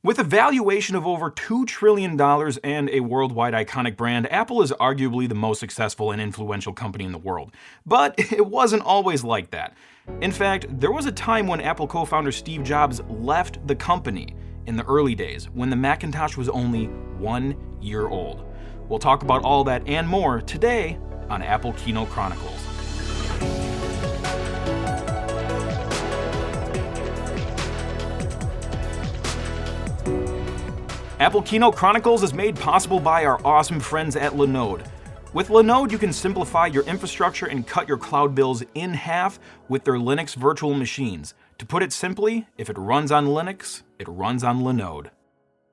With a valuation of over $2 trillion and a worldwide iconic brand, Apple is arguably the most successful and influential company in the world. But it wasn't always like that. In fact, there was a time when Apple co-founder Steve Jobs left the company in the early days, when the Macintosh was only 1 year old. We'll talk about all that and more today on Apple Keynote Chronicles. Apple Keynote Chronicles is made possible by our awesome friends at Linode. With Linode, you can simplify your infrastructure and cut your cloud bills in half with their Linux virtual machines. To put it simply, if it runs on Linux, it runs on Linode.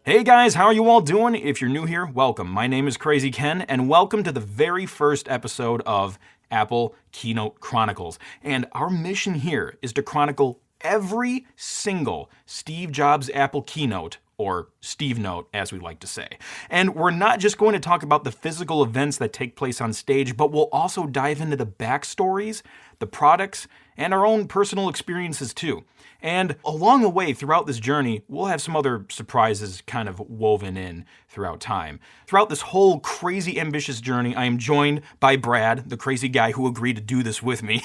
Hey guys, how are you all doing? If you're new here, welcome. My name is Krazy Ken, and welcome to the very first episode of Apple Keynote Chronicles. And our mission here is to chronicle every single Steve Jobs Apple keynote, or Steve Note, as we like to say. And we're not just going to talk about the physical events that take place on stage, but we'll also dive into the backstories, the products, and our own personal experiences too. And along the way, throughout this journey, we'll have some other surprises kind of woven in throughout time. Throughout this whole crazy ambitious journey, I am joined by Brad, the crazy guy who agreed to do this with me.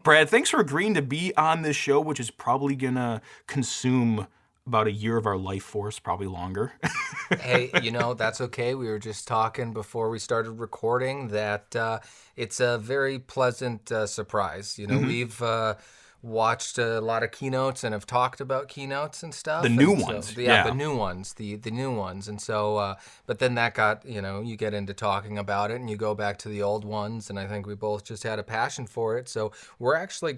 Brad, thanks for agreeing to be on this show, which is probably gonna consume about a year of our life force, probably longer. Hey, that's okay. We were just talking before we started recording that it's a very pleasant surprise. We've watched a lot of keynotes and have talked about keynotes and stuff. The new ones. The new ones, the new ones. And so, but then that got, you get into talking about it and you go back to the old ones. And I think we both just had a passion for it. So we're actually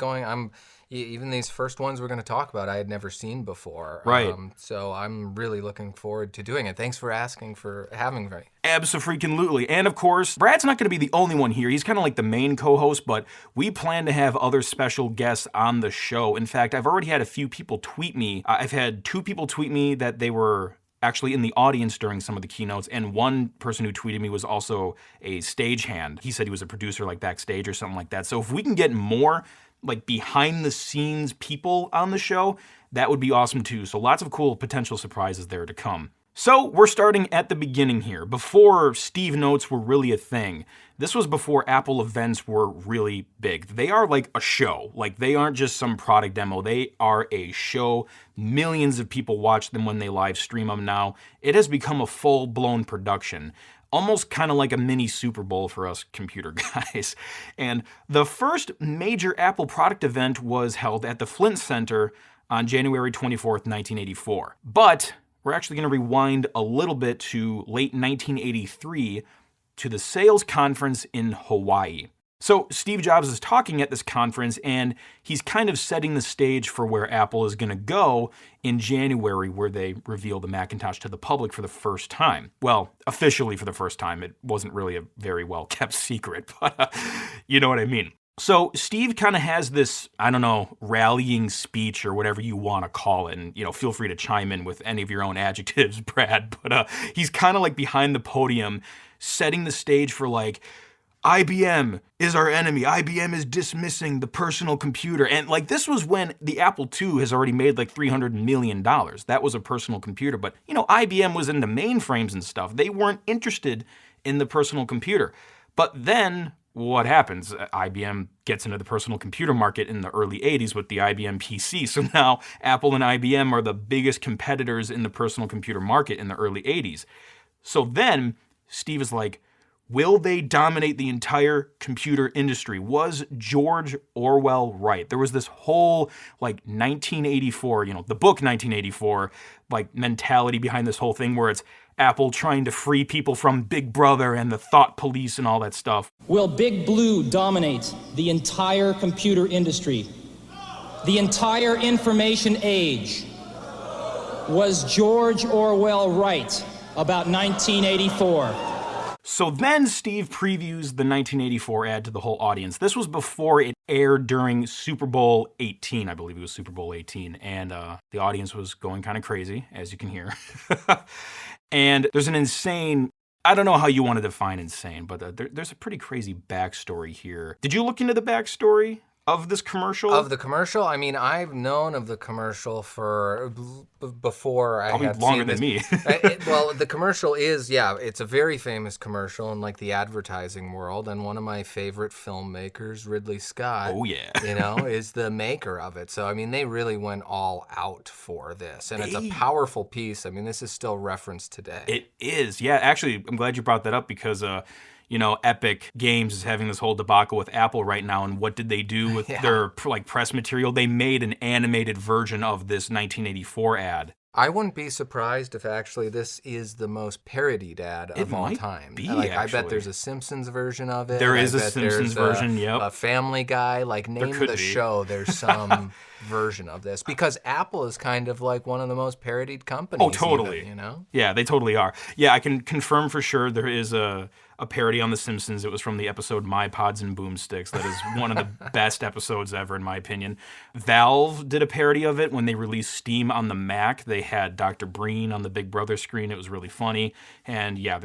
even these first ones we're going to talk about, I had never seen before. Right. So I'm really looking forward to doing it. Thanks for having me. Abso-freaking-lutely. And of course, Brad's not going to be the only one here. He's kind of like the main co-host, but we plan to have other special guests on the show. In fact, I've already had a few people tweet me. I've had 2 people tweet me that they were actually in the audience during some of the keynotes, and one person who tweeted me was also a stagehand. He said he was a producer like backstage or something like that. So if we can get more like behind the scenes people on the show, that would be awesome too. So lots of cool potential surprises there to come. So we're starting at the beginning here, before Steve Notes were really a thing. This was before Apple events were really big. They are like a show. Like, they aren't just some product demo. They are a show. Millions of people watch them when they live stream them now. It has become a full-blown production. Almost kind of like a mini Super Bowl for us computer guys. And the first major Apple product event was held at the Flint Center on January 24th, 1984. But we're actually going to rewind a little bit to late 1983 to the sales conference in Hawaii. So Steve Jobs is talking at this conference, and he's kind of setting the stage for where Apple is going to go in January, where they reveal the Macintosh to the public for the first time. Well, officially for the first time. It wasn't really a very well-kept secret, but you know what I mean. So Steve kind of has this, rallying speech or whatever you want to call it. And, feel free to chime in with any of your own adjectives, Brad. But he's kind of like behind the podium, setting the stage for like, IBM is our enemy. IBM is dismissing the personal computer. And like, this was when the Apple II has already made like $300 million. That was a personal computer. But, IBM was into mainframes and stuff. They weren't interested in the personal computer. But then what happens? IBM gets into the personal computer market in the early 80s with the IBM PC. So now Apple and IBM are the biggest competitors in the personal computer market in the early 80s. So then Steve is like, will they dominate the entire computer industry? Was George Orwell right? There was this whole like 1984, the book 1984, like mentality behind this whole thing where it's Apple trying to free people from Big Brother and the thought police and all that stuff. Will Big Blue dominate the entire computer industry? The entire information age? Was George Orwell right about 1984? So then Steve previews the 1984 ad to the whole audience. This was before it aired during Super Bowl 18, I believe it was Super Bowl 18, and the audience was going kind of crazy, as you can hear. And there's an insane, I don't know how you want to define insane, but there's a pretty crazy backstory here. Did you look into the backstory of this commercial? Of the commercial? I mean, I've known of the commercial for before I Probably had longer seen than this. me. Well, the commercial is, it's a very famous commercial in like the advertising world, and one of my favorite filmmakers, Ridley Scott, Oh, yeah. is the maker of it. So, I mean, they really went all out for this, and it's a They- powerful piece. I mean, this is still referenced today. It is. Yeah, actually, I'm glad you brought that up because, Epic Games is having this whole debacle with Apple right now. And what did they do with their press material? They made an animated version of this 1984 ad. I wouldn't be surprised if actually this is the most parodied ad of all might time. be, I bet actually. there's a Simpsons version of it. There I is a bet Simpsons there's version, yep. A Family Guy, name could the be. show, there's some version of this. Because Apple is kind of like one of the most parodied companies. Oh, totally. Even. Yeah, they totally are. Yeah, I can confirm for sure there is a parody on The Simpsons. It was from the episode My Pods and Boomsticks. That is one of the best episodes ever, in my opinion. Valve did a parody of it when they released Steam on the Mac. They had Dr. Breen on the Big Brother screen. It was really funny. And yeah,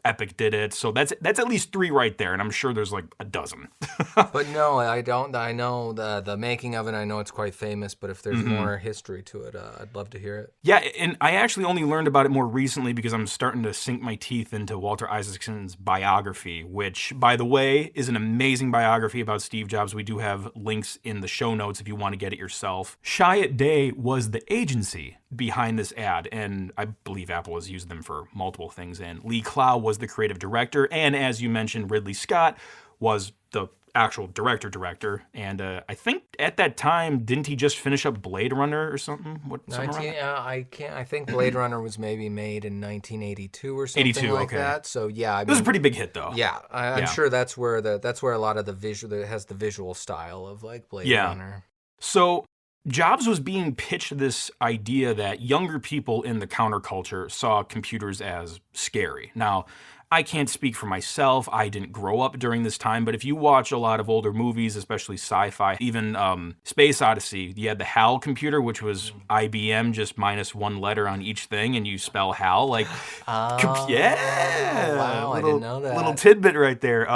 Epic did it. So that's at least 3 right there, and I'm sure there's like a dozen. But no, I don't. I know the making of it. I know it's quite famous, but if there's Mm-hmm. more history to it, I'd love to hear it. Yeah, and I actually only learned about it more recently because I'm starting to sink my teeth into Walter Isaacson's biography, which, by the way, is an amazing biography about Steve Jobs. We do have links in the show notes if you want to get it yourself. Chiat Day was the agency behind this ad, and I believe Apple has used them for multiple things. And Lee Clow was the creative director, and as you mentioned, Ridley Scott was the actual director, and I think at that time, didn't he just finish up Blade Runner or something? I think Blade Runner was maybe made in 1982 or something 82, like okay. that. So yeah, I It was a mean, pretty big hit, though. yeah, I'm Yeah. sure that's where a lot of the visual that has the visual style of like Blade Yeah. Runner. So Jobs was being pitched this idea that younger people in the counterculture saw computers as scary. Now, I can't speak for myself. I didn't grow up during this time, but if you watch a lot of older movies, especially sci-fi, even Space Odyssey, you had the HAL computer, which was IBM, just minus 1 letter on each thing, and you spell HAL like, yeah, wow, I didn't know that. Little tidbit right there.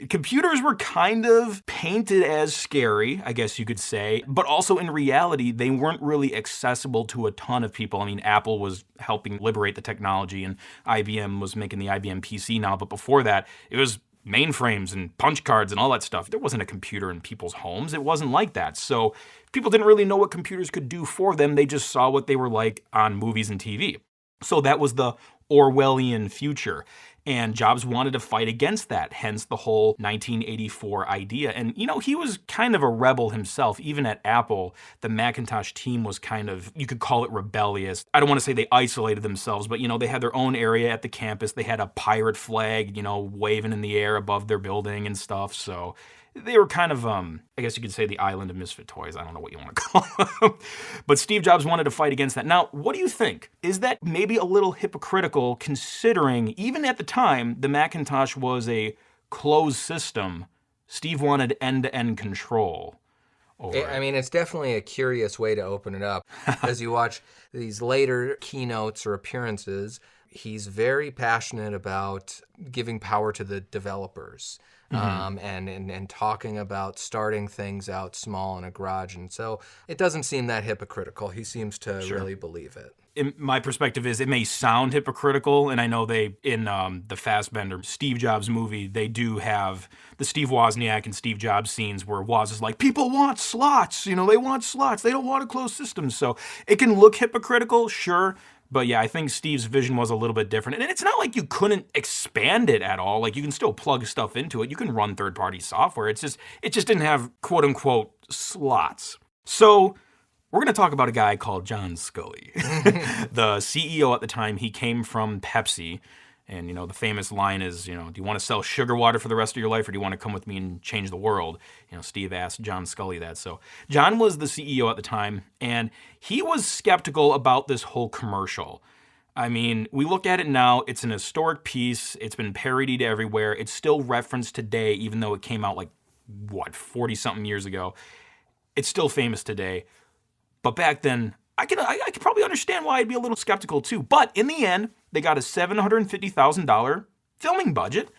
Computers were kind of painted as scary, I guess you could say, but also in reality, they weren't really accessible to a ton of people. I mean, Apple was helping liberate the technology, and IBM was making the IBM PC now, but before that, it was mainframes and punch cards and all that stuff. There wasn't a computer in people's homes. It wasn't like that. So people didn't really know what computers could do for them. They just saw what they were like on movies and TV. So that was the Orwellian future. And Jobs wanted to fight against that, hence the whole 1984 idea. And, he was kind of a rebel himself. Even at Apple, the Macintosh team was kind of, you could call it rebellious. I don't want to say they isolated themselves, but, they had their own area at the campus. They had a pirate flag, waving in the air above their building and stuff. So they were kind of, I guess you could say the island of misfit toys. I don't know what you want to call them. But Steve Jobs wanted to fight against that. Now, what do you think? Is that maybe a little hypocritical considering, even at the time, the Macintosh was a closed system? Steve wanted end-to-end control. I mean, it's definitely a curious way to open it up. As you watch these later keynotes or appearances, he's very passionate about giving power to the developers. And talking about starting things out small in a garage. And so it doesn't seem that hypocritical. He seems to really believe it. My perspective is it may sound hypocritical, and I know in the Fassbender Steve Jobs movie, they do have the Steve Wozniak and Steve Jobs scenes where Woz is like, people want slots, they want slots, they don't want a closed system. So it can look hypocritical, sure. But yeah, I think Steve's vision was a little bit different. And it's not like you couldn't expand it at all. Like, you can still plug stuff into it. You can run third-party software. It just didn't have quote-unquote slots. So we're going to talk about a guy called John Sculley. The CEO at the time, he came from Pepsi. And, the famous line is, do you want to sell sugar water for the rest of your life, or do you want to come with me and change the world? Steve asked John Sculley that. So John was the CEO at the time, and he was skeptical about this whole commercial. I mean, we look at it now, it's an historic piece. It's been parodied everywhere. It's still referenced today, even though it came out 40-something years ago. It's still famous today. But back then, I could probably understand why I'd be a little skeptical too. But in the end, they got a $750,000 filming budget,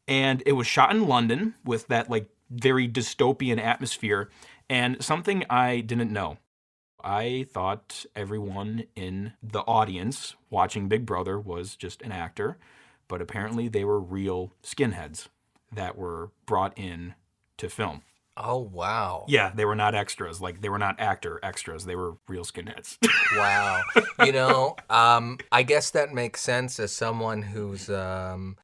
and it was shot in London with that very dystopian atmosphere. And something I didn't know. I thought everyone in the audience watching Big Brother was just an actor, but apparently they were real skinheads that were brought in to film. Oh, wow. Yeah, they were not extras. Like, they were not actor extras. They were real skinheads. Wow. I guess that makes sense as someone who's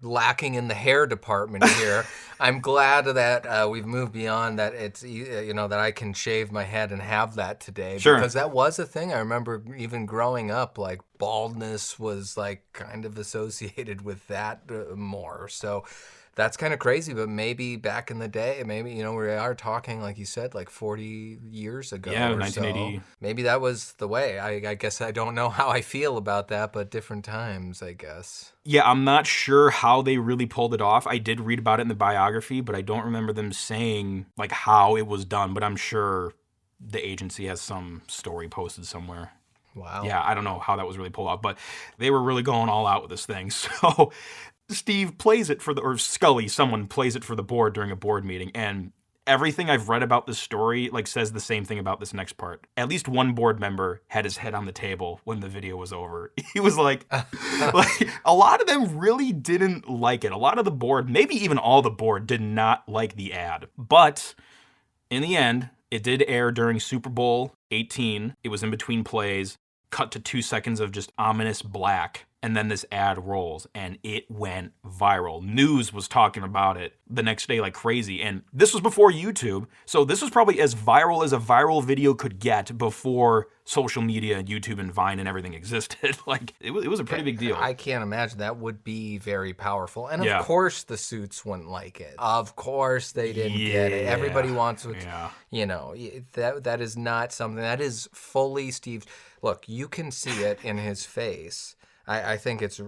lacking in the hair department here. I'm glad that we've moved beyond that. It's, that I can shave my head and have that today. Sure. Because that was a thing. I remember even growing up, like, baldness was, like, kind of associated with that more. So that's kind of crazy, but maybe back in the day, maybe, we are talking, like you said, like 40 years ago or 1980. so. Maybe that was the way. I guess I don't know how I feel about that, but different times, I guess. Yeah, I'm not sure how they really pulled it off. I did read about it in the biography, but I don't remember them saying, like, how it was done, but I'm sure the agency has some story posted somewhere. Wow. Yeah, I don't know how that was really pulled off, but they were really going all out with this thing. So Steve plays it or Sculley, someone plays it for the board during a board meeting, and everything I've read about this story, like, says the same thing about this next part. At least one board member had his head on the table when the video was over. He was like, a lot of them really didn't like it. A lot of the board, maybe even all the board, did not like the ad. But in the end, it did air during Super Bowl 18. It was in between plays, cut to 2 seconds of just ominous black. And then this ad rolls, and it went viral. News was talking about it the next day like crazy. And this was before YouTube, so this was probably as viral as a viral video could get before social media, YouTube and Vine and everything existed. Like, it was a pretty big deal. I can't imagine. That would be very powerful. And of Yeah. course the suits wouldn't like it. Of course they didn't get it. Everybody wants to, that is not something, that is fully Steve. Look, you can see it in his face. I think it's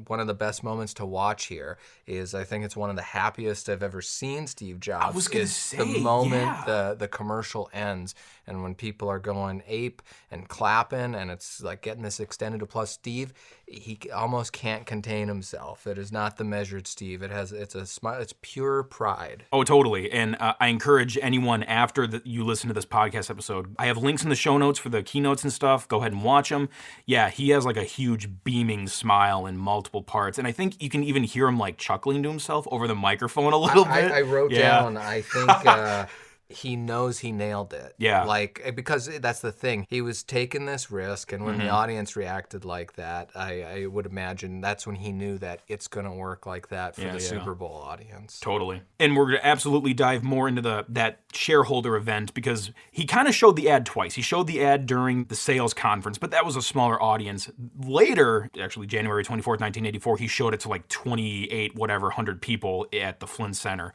one of the best moments to watch here. I think it's one of the happiest I've ever seen Steve Jobs. I was gonna say, the moment yeah. the commercial ends, and when people are going ape and clapping, and it's like getting this extended applause. Steve, he almost can't contain himself. It is not the measured Steve. It's a smile. It's pure pride. Oh, totally. And I encourage anyone after you listen to this podcast episode, I have links in the show notes for the keynotes and stuff. Go ahead and watch them. Yeah, he has like a huge beaming smile in multiple parts. And I think you can even hear him like chuckling to himself over the microphone a little bit. I wrote down, I think he knows he nailed it. Yeah. Like, because that's the thing. He was taking this risk, and when the audience reacted like that, I would imagine that's when he knew that it's going to work like that for the Super Bowl audience. Totally. And we're going to absolutely dive more into that shareholder event, because he kind of showed the ad twice. He showed the ad during the sales conference, but that was a smaller audience. Later, actually January 24th, 1984, he showed it to like 100 people at the Flint Center.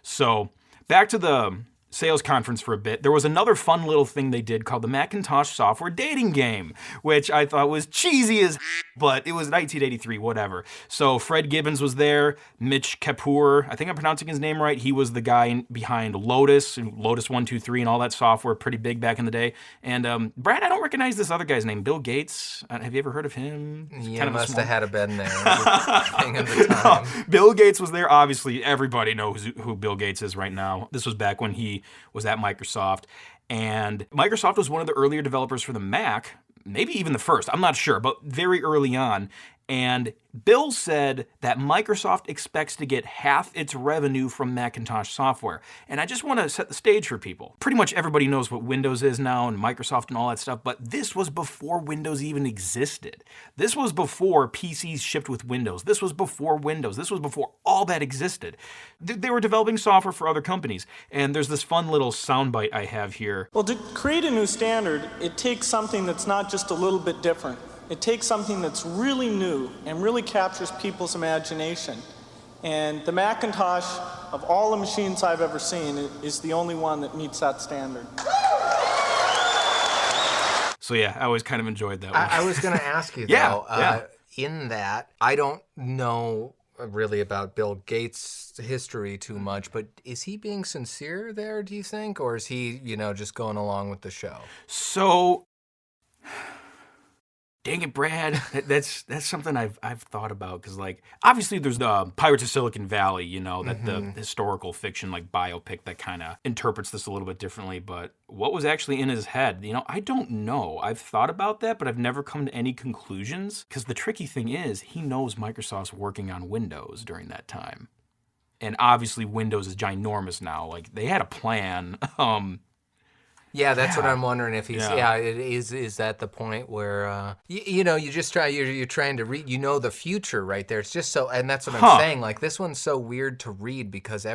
So back to the sales conference for a bit. There was another fun little thing they did called the Macintosh software dating game, which I thought was cheesy as but it was 1983, whatever. So Fred Gibbons was there, Mitch Kapur, I think I'm pronouncing his name right. He was the guy behind Lotus, and Lotus 123 and all that software, pretty big back in the day. And Brad, I don't recognize this other guy's name, Bill Gates. Have you ever heard of him? Yeah, must have had been there. Thing of the time. Bill Gates was there. Obviously, everybody knows who Bill Gates is right now. This was back when he was at Microsoft. And Microsoft was one of the earlier developers for the Mac, maybe even the first, I'm not sure, but very early on. And Bill said that Microsoft expects to get half its revenue from Macintosh software. And I just want to set the stage for people. Pretty much everybody knows what Windows is now and Microsoft and all that stuff, but this was before Windows even existed. This was before PCs shipped with Windows. This was before Windows. This was before all that existed. They were developing software for other companies. And there's this fun little soundbite I have here. Well, to create a new standard, it takes something that's not just a little bit different. It takes something that's really new and really captures people's imagination. And the Macintosh, of all the machines I've ever seen, is the only one that meets that standard. So yeah, I always kind of enjoyed that one. I was going to ask you, though, in that, I don't know really about Bill Gates' history too much, but is he being sincere there, do you think? Or is he, just going along with the show? So Dang it, Brad. That's something I've thought about, because like obviously there's the Pirates of Silicon Valley, you know, that the historical fiction like biopic that kind of interprets this a little bit differently. But what was actually in his head? You know, I don't know. I've thought about that, but I've never come to any conclusions, because the tricky thing is he knows Microsoft's working on Windows during that time, and obviously Windows is ginormous now. Like they had a plan. Yeah, that's what I'm wondering if he's. Yeah, it is that the point where you know, you just you're trying to read, you know, the future right there. It's just so, and that's what I'm saying. Like this one's so weird to read because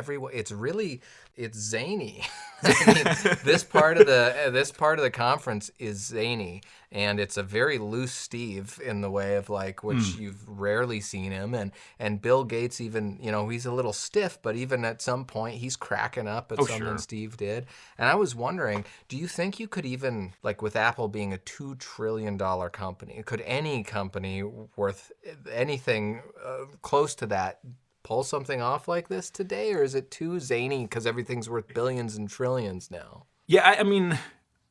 it's zany. I mean, this part of the conference is zany, and it's a very loose Steve in the way of like which you've rarely seen him, and Bill Gates even, you know, he's a little stiff, but even at some point he's cracking up at something Steve did. And I was wondering, do you think you could even, like with Apple being a $2 trillion company, could any company worth anything close to that pull something off like this today, or is it too zany because everything's worth billions and trillions now? Yeah, I mean,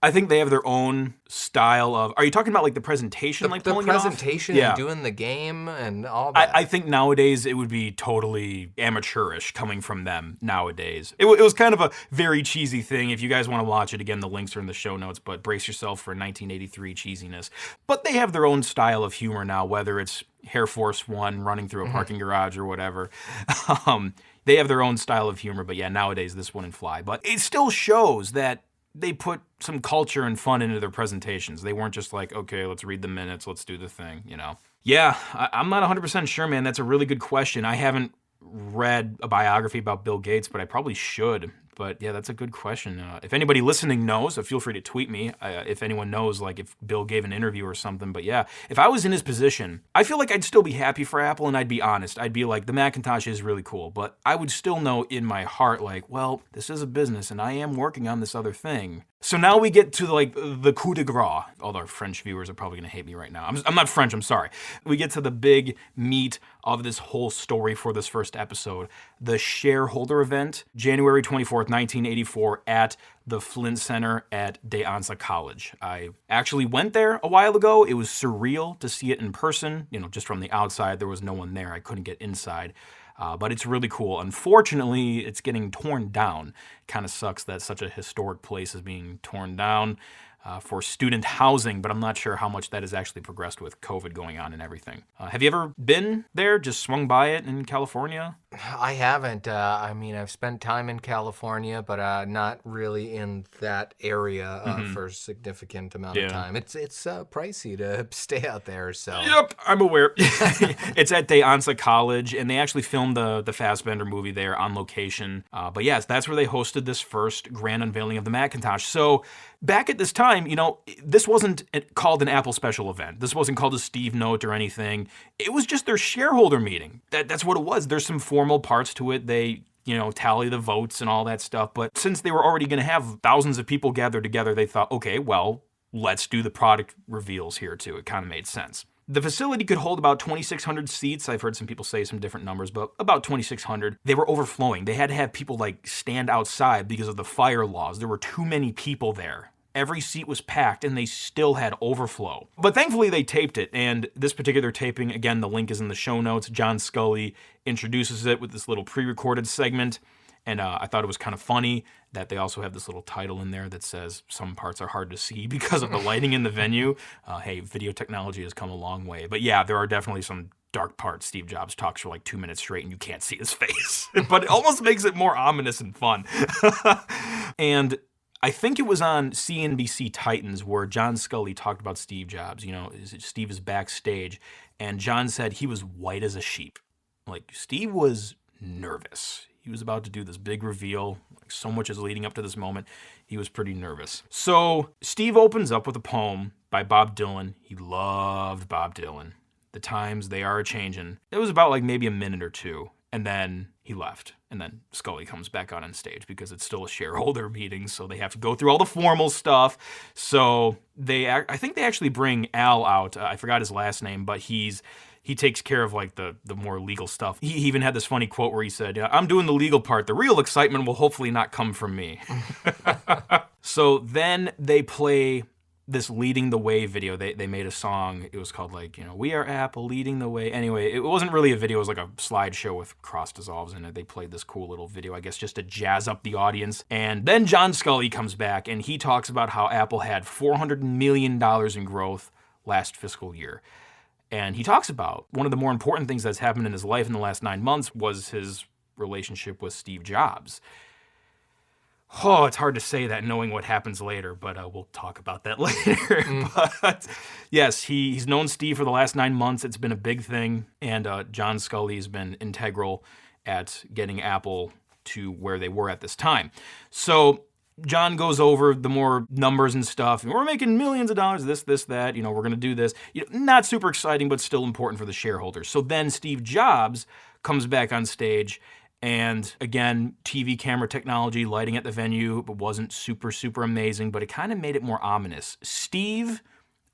I think they have their own style of. Are you talking about like the presentation, like the pulling presentation it off? and doing the game and all that? I think nowadays it would be totally amateurish coming from them nowadays. It was kind of a very cheesy thing. If you guys want to watch it again, the links are in the show notes. But brace yourself for 1983 cheesiness. But they have their own style of humor now, whether it's Air Force One running through a parking garage or whatever. They have their own style of humor, but yeah, nowadays this wouldn't fly. But it still shows that they put some culture and fun into their presentations. They weren't just like, okay, let's read the minutes, let's do the thing, you know? Yeah, I'm not 100% sure, man. That's a really good question. I haven't read a biography about Bill Gates, but I probably should. But yeah, that's a good question. If anybody listening knows, feel free to tweet me if anyone knows, like if Bill gave an interview or something. But yeah, if I was in his position, I feel like I'd still be happy for Apple, and I'd be honest. I'd be like, the Macintosh is really cool, but I would still know in my heart, like, well, this is a business, and I am working on this other thing. So now we get to like the coup de grace. All our French viewers are probably going to hate me right now. I'm not French, I'm sorry. We get to the big meat of this whole story for this first episode. The shareholder event, January 24th, 1984 at the Flint Center at De Anza College. I actually went there a while ago. It was surreal to see it in person. You know, just from the outside, there was no one there. I couldn't get inside. But it's really cool. Unfortunately, it's getting torn down. Kind of sucks that such a historic place is being torn down for student housing, but I'm not sure how much that has actually progressed with COVID going on and everything. Have you ever been there, just swung by it in California? I haven't. I mean, I've spent time in California, but not really in that area for a significant amount of time. It's pricey to stay out there. So Yep, I'm aware. It's at De Anza College, and they actually filmed the Fassbender movie there on location. But yes, that's where they hosted this first grand unveiling of the Macintosh. So back at this time, you know, this wasn't called an Apple special event. This wasn't called a Steve Note or anything. It was just their shareholder meeting. That's what it was. There's some formal parts to it. They, you know, tally the votes and all that stuff. But since they were already going to have thousands of people gathered together, they thought, okay, well, let's do the product reveals here too. It kind of made sense. The facility could hold about 2,600 seats. I've heard some people say some different numbers, but about 2,600. They were overflowing. They had to have people like stand outside because of the fire laws. There were too many people there. Every seat was packed, and they still had overflow. But thankfully, they taped it, and this particular taping, again, the link is in the show notes. John Sculley introduces it with this little pre-recorded segment, and I thought it was kind of funny that they also have this little title in there that says some parts are hard to see because of the lighting in the venue. Hey, video technology has come a long way. But yeah, there are definitely some dark parts. Steve Jobs talks for like 2 minutes straight, and you can't see his face. But it almost makes it more ominous and fun. And I think it was on CNBC Titans where John Sculley talked about Steve Jobs. You know, Steve is backstage, and John said he was white as a sheep. Like, Steve was nervous. He was about to do this big reveal. Like, so much is leading up to this moment. He was pretty nervous. So Steve opens up with a poem by Bob Dylan. He loved Bob Dylan. The times they are a-changin'. It was about like maybe a minute or two, and then he left. And then Sculley comes back on stage because it's still a shareholder meeting, so they have to go through all the formal stuff. So I think they actually bring Al out. I forgot his last name, but he takes care of like the more legal stuff. He even had this funny quote where he said, "I'm doing the legal part. The real excitement will hopefully not come from me." So then they play this Leading the Way video. They made a song. It was called like, We Are Apple Leading the Way. Anyway, it wasn't really a video. It was like a slideshow with cross dissolves in it. They played this cool little video, I guess, just to jazz up the audience. And then John Sculley comes back and he talks about how Apple had $400 million in growth last fiscal year. And he talks about one of the more important things that's happened in his life in the last 9 months was his relationship with Steve Jobs. Oh, it's hard to say that knowing what happens later, but we'll talk about that later. But yes, he's known Steve for the last 9 months. It's been a big thing, and John Sculley has been integral at getting Apple to where they were at this time. So John goes over the more numbers and stuff. And we're making millions of dollars, this, that. We're going to do this. Not super exciting, but still important for the shareholders. So then Steve Jobs comes back on stage. And again, TV camera technology, lighting at the venue, but wasn't super, super amazing, but it kind of made it more ominous. Steve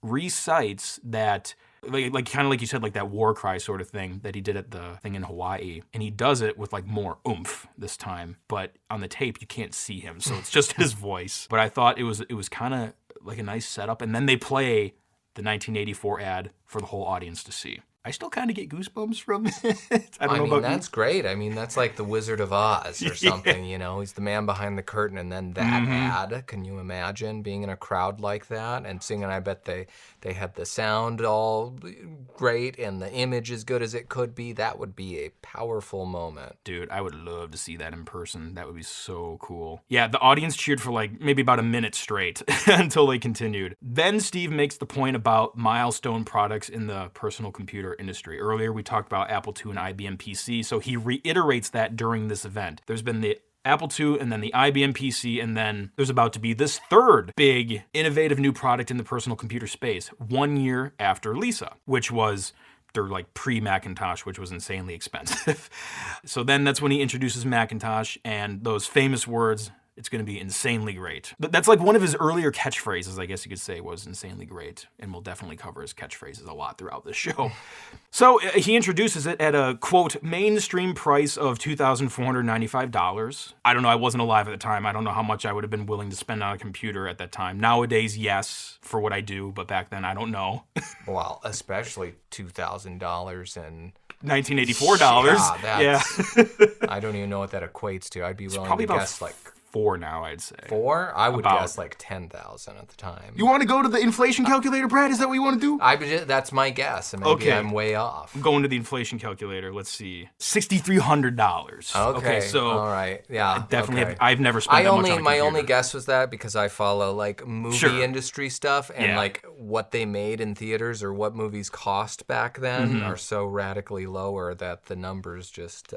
recites that, like kind of like you said, like that war cry sort of thing that he did at the thing in Hawaii. And he does it with like more oomph this time, but on the tape, you can't see him. So it's just his voice. But I thought it was kind of like a nice setup. And then they play the 1984 ad for the whole audience to see. I still kind of get goosebumps from it. I don't know about that's great. I mean, that's like the Wizard of Oz or something, He's the man behind the curtain, and then that ad. Can you imagine being in a crowd like that and singing? I bet they had the sound all great and the image as good as it could be. That would be a powerful moment. Dude, I would love to see that in person. That would be so cool. Yeah, the audience cheered for like maybe about a minute straight until they continued. Then Steve makes the point about milestone products in the personal computer industry. Earlier, we talked about Apple II and IBM PC, so he reiterates that during this event. There's been the Apple II and then the IBM PC, and then there's about to be this third big innovative new product in the personal computer space 1 year after Lisa, which was their like pre-Macintosh, which was insanely expensive. So then that's when he introduces Macintosh and those famous words, it's going to be insanely great. But that's like one of his earlier catchphrases, I guess you could say, was insanely great. And we'll definitely cover his catchphrases a lot throughout this show. So he introduces it at a, quote, mainstream price of $2,495. I don't know. I wasn't alive at the time. I don't know how much I would have been willing to spend on a computer at that time. Nowadays, yes, for what I do. But back then, I don't know. Well, especially $2,000 and... $1984. Yeah. I don't even know what that equates to. I'd be willing to guess like... 4 now, I'd say. 4? I would guess like 10,000 at the time. You want to go to the inflation calculator, Brad? Is that what you want to do? That's my guess. And maybe I'm way off. I'm going to the inflation calculator. Let's see. $6,300. Okay. So all right. Yeah. Definitely. I've never spent that much on a computer. My only guess was that because I follow like movie industry stuff and like what they made in theaters or what movies cost back then are so radically lower that the numbers just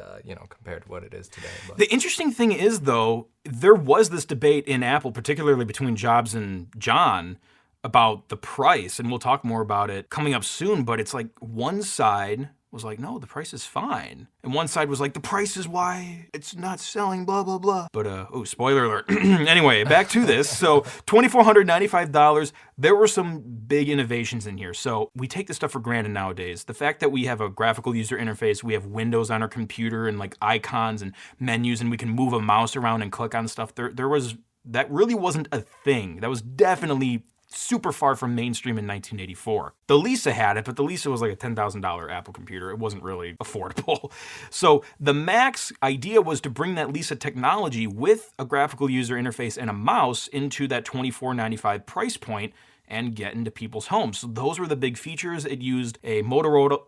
compared to what it is today. But. The interesting thing is though, there was this debate in Apple, particularly between Jobs and John, about the price, and we'll talk more about it coming up soon, but it's like one side was like, no, the price is fine. And one side was like, the price is why it's not selling, blah, blah, blah. But, spoiler alert. Anyway, back to this. So $2,495, there were some big innovations in here. So we take this stuff for granted nowadays. The fact that we have a graphical user interface, we have windows on our computer and like icons and menus, and we can move a mouse around and click on stuff. That really wasn't a thing. That was definitely super far from mainstream in 1984. The Lisa had it, but the Lisa was like a $10,000 Apple computer. It wasn't really affordable. So the Mac's idea was to bring that Lisa technology with a graphical user interface and a mouse into that $24.95 price point and get into people's homes. So those were the big features. It used a Motorola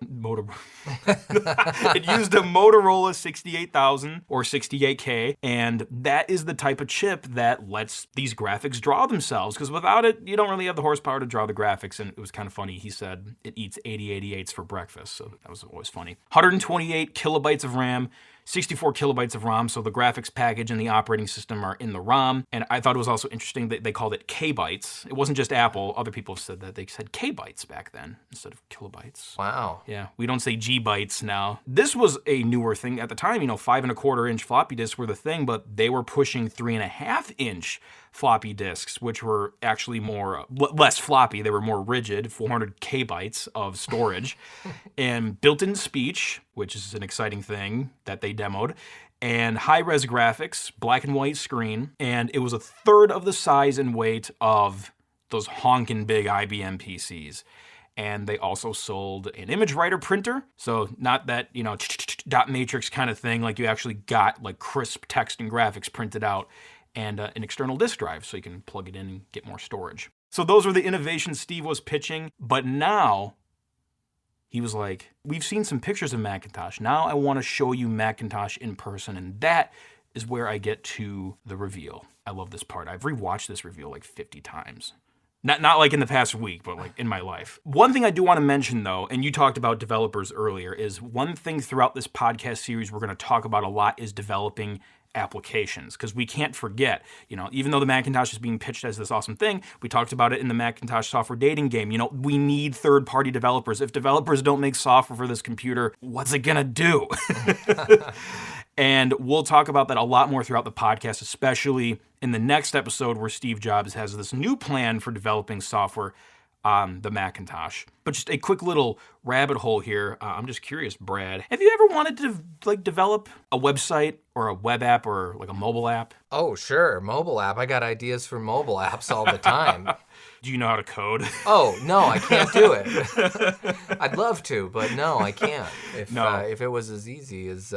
68,000 or 68K, and that is the type of chip that lets these graphics draw themselves, because without it, you don't really have the horsepower to draw the graphics. And it was kind of funny. He said it eats 8088s for breakfast, so that was always funny. 128 kilobytes of RAM, 64 kilobytes of ROM, so the graphics package and the operating system are in the ROM. And I thought it was also interesting that they called it K-bytes. It wasn't just Apple. Other people have said that. They said K-bytes back then instead of kilobytes. Wow. Yeah, we don't say G-bytes now. This was a newer thing at the time. 5.25-inch floppy disks were the thing, but they were pushing 3.5-inch floppy disks, which were actually less floppy. They were more rigid, 400 kbytes of storage, and built-in speech, which is an exciting thing that they demoed, and high-res graphics, black and white screen, and it was a third of the size and weight of those honking big IBM PCs. And they also sold an image writer printer. So not that, dot matrix kind of thing, like you actually got like crisp text and graphics printed out, and an external disk drive so you can plug it in and get more storage. So those were the innovations Steve was pitching. But now he was like, we've seen some pictures of Macintosh. Now I want to show you Macintosh in person. And that is where I get to the reveal. I love this part. I've rewatched this reveal like 50 times. Not like in the past week, but like in my life. One thing I do want to mention, though, and you talked about developers earlier, is one thing throughout this podcast series we're going to talk about a lot is developing applications, because we can't forget, even though the Macintosh is being pitched as this awesome thing, we talked about it in the Macintosh software dating game. We need third-party developers. If developers don't make software for this computer, what's it going to do? And we'll talk about that a lot more throughout the podcast, especially in the next episode where Steve Jobs has this new plan for developing software on the Macintosh. But just a quick little rabbit hole here. I'm just curious, Brad, have you ever wanted to develop a website or a web app or like a mobile app? Oh, sure. Mobile app. I got ideas for mobile apps all the time. Do you know how to code? Oh, no, I can't do it. I'd love to, but no, I can't. If it was as easy as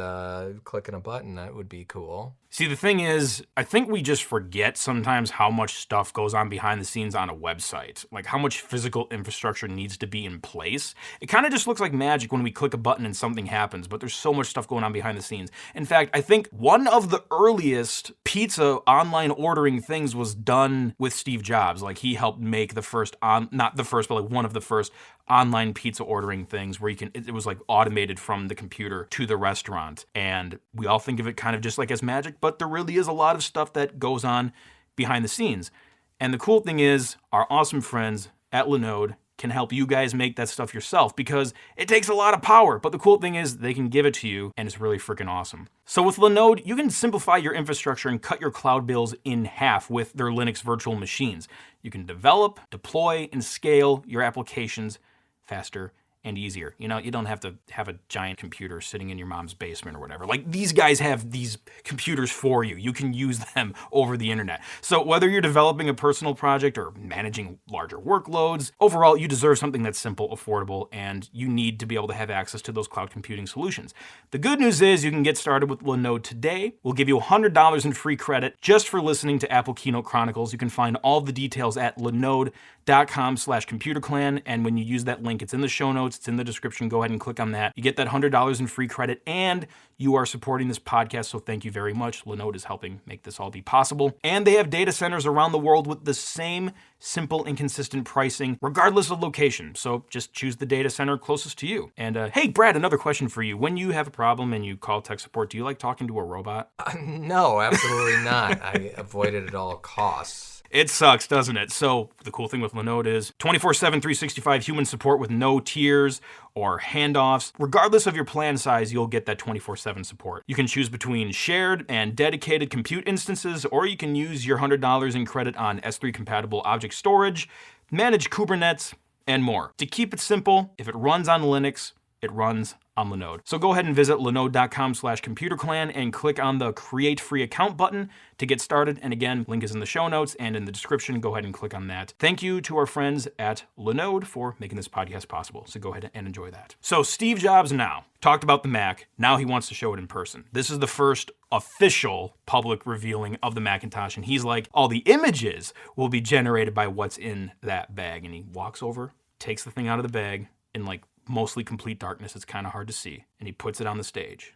clicking a button, that would be cool. See, the thing is, I think we just forget sometimes how much stuff goes on behind the scenes on a website. Like how much physical infrastructure needs to be in place. It kind of just looks like magic when we click a button and something happens, but there's so much stuff going on behind the scenes. In fact, I think one of the earliest pizza online ordering things was done with Steve Jobs. Like he helped make the first not the first, but like one of the first online pizza ordering things where it was like automated from the computer to the restaurant. And we all think of it kind of just like as magic, but there really is a lot of stuff that goes on behind the scenes. And the cool thing is our awesome friends at Linode can help you guys make that stuff yourself, because it takes a lot of power. But the cool thing is they can give it to you, and it's really freaking awesome. So with Linode, you can simplify your infrastructure and cut your cloud bills in half with their Linux virtual machines. You can develop, deploy, and scale your applications faster and easier. You don't have to have a giant computer sitting in your mom's basement or whatever. Like these guys have these computers for you. You can use them over the internet. So whether you're developing a personal project or managing larger workloads, overall you deserve something that's simple, affordable, and you need to be able to have access to those cloud computing solutions. The good news is you can get started with Linode today. We'll give you $100 in free credit just for listening to Apple Keynote Chronicles. You can find all the details at linode.com/computerclan, and when you use that link, it's in the show notes, it's in the description. Go ahead and click on that. You get that $100 in free credit, and you are supporting this podcast, so thank you very much. Linode is helping make this all be possible. And they have data centers around the world with the same simple and consistent pricing, regardless of location. So just choose the data center closest to you. And hey, Brad, another question for you. When you have a problem and you call tech support, do you like talking to a robot? No, absolutely not. I avoid it at all costs. It sucks, doesn't it? So the cool thing with Linode is 24/7, 365 human support with no tiers or handoffs. Regardless of your plan size, you'll get that 24/7 support. You can choose between shared and dedicated compute instances, or you can use your $100 in credit on S3 compatible object storage, manage Kubernetes, and more. To keep it simple, if it runs on Linux, it runs on Linode. So go ahead and visit linode.com/computerclan and click on the Create Free Account button to get started. And again, link is in the show notes and in the description. Go ahead and click on that. Thank you to our friends at Linode for making this podcast possible. So go ahead and enjoy that. So Steve Jobs now talked about the Mac. Now he wants to show it in person. This is the first official public revealing of the Macintosh. And he's like, all the images will be generated by what's in that bag. And he walks over, takes the thing out of the bag, and like mostly complete darkness, it's kind of hard to see, and he puts it on the stage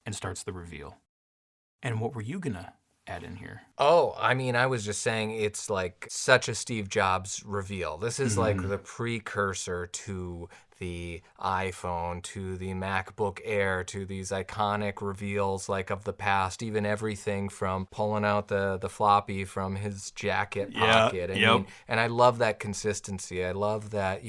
and starts the reveal. And what were you gonna add in here? Oh, I mean, I was just saying it's like such a Steve Jobs reveal. This is like the precursor to the iPhone, to the MacBook Air, to these iconic reveals like of the past, even everything from pulling out the floppy from his jacket pocket. And I love that consistency. I love that,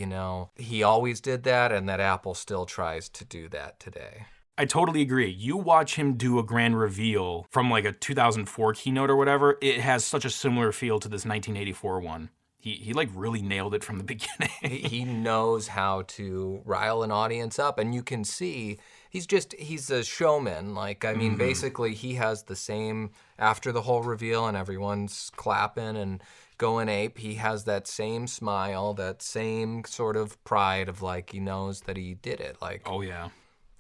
he always did that and that Apple still tries to do that today. I totally agree. You watch him do a grand reveal from like a 2004 keynote or whatever, it has such a similar feel to this 1984 one. He like really nailed it from the beginning. He knows how to rile an audience up, and you can see he's a showman. Like, I mean, basically he has the same, after the whole reveal and everyone's clapping and going ape, he has that same smile, that same sort of pride of like, he knows that he did it. Like, Oh, yeah.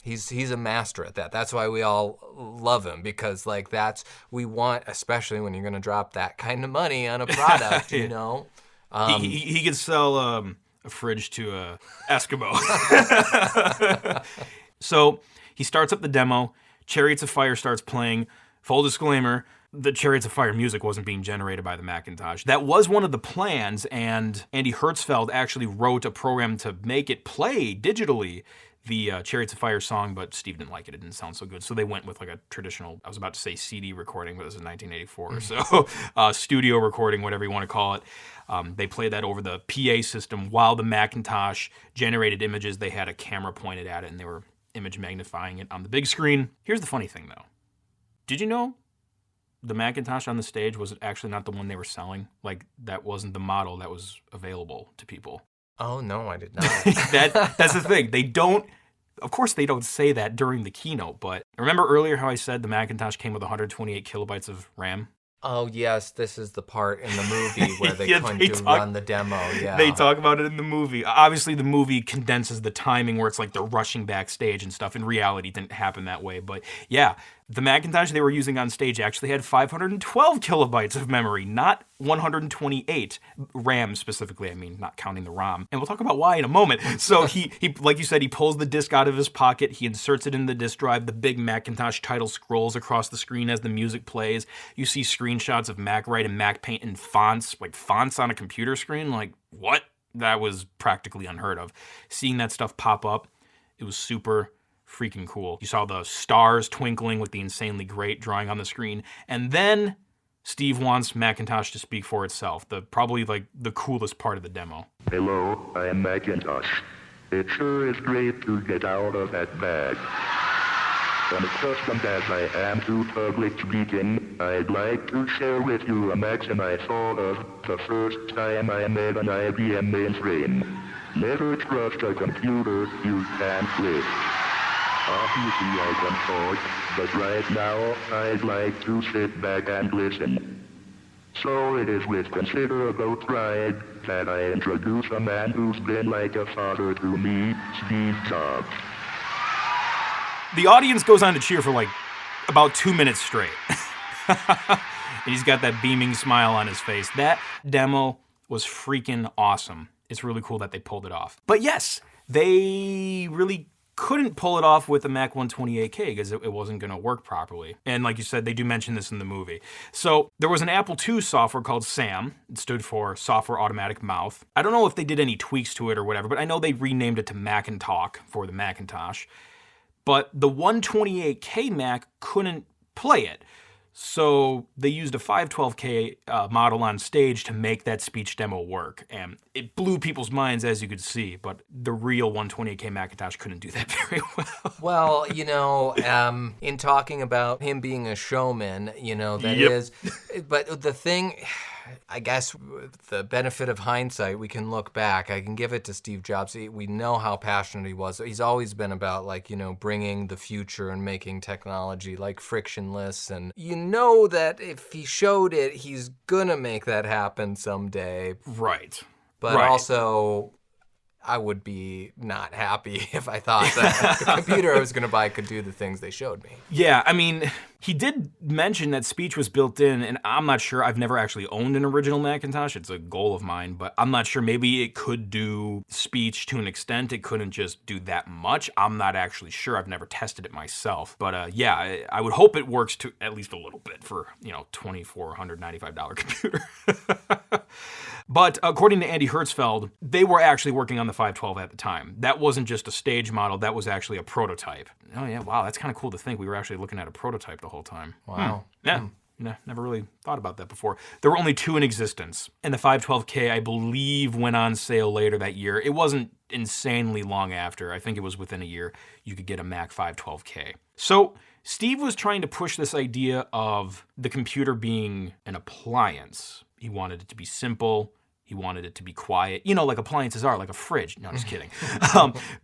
He's a master at that. That's why we all love him, because like we want, especially when you're going to drop that kind of money on a product, you know. He could sell a fridge to a Eskimo. So he starts up the demo. Chariots of Fire starts playing. Full disclaimer, the Chariots of Fire music wasn't being generated by the Macintosh. That was one of the plans, and Andy Hertzfeld actually wrote a program to make it play digitally, the Chariots of Fire song, but Steve didn't like it. It didn't sound so good. So they went with like a traditional, I was about to say CD recording, but it was in 1984. So studio recording, whatever you want to call it. They played that over the PA system while the Macintosh generated images. They had a camera pointed at it, and they were image magnifying it on the big screen. Here's the funny thing, though. Did you know the Macintosh on the stage was actually not the one they were selling? Like, that wasn't the model that was available to people. Oh, no, I did not. That's the thing. Of course, they don't say that during the keynote, but remember earlier how I said the Macintosh came with 128 kilobytes of RAM? Oh, yes, this is the part in the movie where they Yeah, couldn't run the demo. Yeah. They talk about it in the movie. Obviously, the movie condenses the timing where it's like they're rushing backstage and stuff. In reality, it didn't happen that way. But yeah, the Macintosh they were using on stage actually had 512 kilobytes of memory, not 128 RAM specifically. I mean, not counting the ROM. And we'll talk about why in a moment. So he like you said, he pulls the disc out of his pocket. He inserts it in the disk drive. The big Macintosh title scrolls across the screen as the music plays. You see screenshots of MacWrite and MacPaint in fonts, like fonts on a computer screen. Like, what? That was practically unheard of. Seeing that stuff pop up, it was super freaking cool. You saw the stars twinkling with the insanely great drawing on the screen. And then Steve wants Macintosh to speak for itself. Probably like the coolest part of the demo. Hello, I am Macintosh. It sure is great to get out of that bag. Unaccustomed as I am to public speaking, I'd like to share with you a maxim I thought of the first time I made an IBM mainframe. Never trust a computer you can't lift. Obviously I can talk, but right now I'd like to sit back and listen. So it is with considerable pride that I introduce a man who's been like a father to me, Steve Jobs. The audience goes on to cheer for like about 2 minutes straight. And he's got that beaming smile on his face. That demo was freaking awesome. It's really cool that they pulled it off. But yes, they really couldn't pull it off with the Mac 128K because it wasn't going to work properly. And like you said, they do mention this in the movie. So there was an Apple II software called SAM. It stood for Software Automatic Mouth. I don't know if they did any tweaks to it or whatever, but I know they renamed it to Macintalk for the Macintosh. But the 128K Mac couldn't play it. So they used a 512K model on stage to make that speech demo work. And it blew people's minds, as you could see. But the real 128K Macintosh couldn't do that very well. Well, you know, in talking about him being a showman, you know, that Yep. is. But the thing, I guess, with the benefit of hindsight, we can look back. I can give it to Steve Jobs. We know how passionate he was. He's always been about, like, you know, bringing the future and making technology, like, frictionless. And you know that if he showed it, he's gonna make that happen someday. Right. But Right. also, I would be not happy if I thought that the computer I was going to buy could do the things they showed me. Yeah, I mean, he did mention that speech was built in, and I'm not sure. I've never actually owned an original Macintosh. It's a goal of mine, but I'm not sure. Maybe it could do speech to an extent. It couldn't just do that much. I'm not actually sure. I've never tested it myself. But yeah, I would hope it works to at least a little bit for, you know, $2,495 computer. But according to Andy Hertzfeld, they were actually working on the 512 at the time. That wasn't just a stage model. That was actually a prototype. Oh, yeah. Wow. That's kind of cool to think we were actually looking at a prototype the whole time. Wow. Yeah. Never really thought about that before. There were only two in existence. And the 512K, I believe, went on sale later that year. It wasn't insanely long after. I think it was within a year you could get a Mac 512K. So Steve was trying to push this idea of the computer being an appliance. He wanted it to be simple, He wanted it to be quiet, like appliances are, like a fridge. No, just kidding.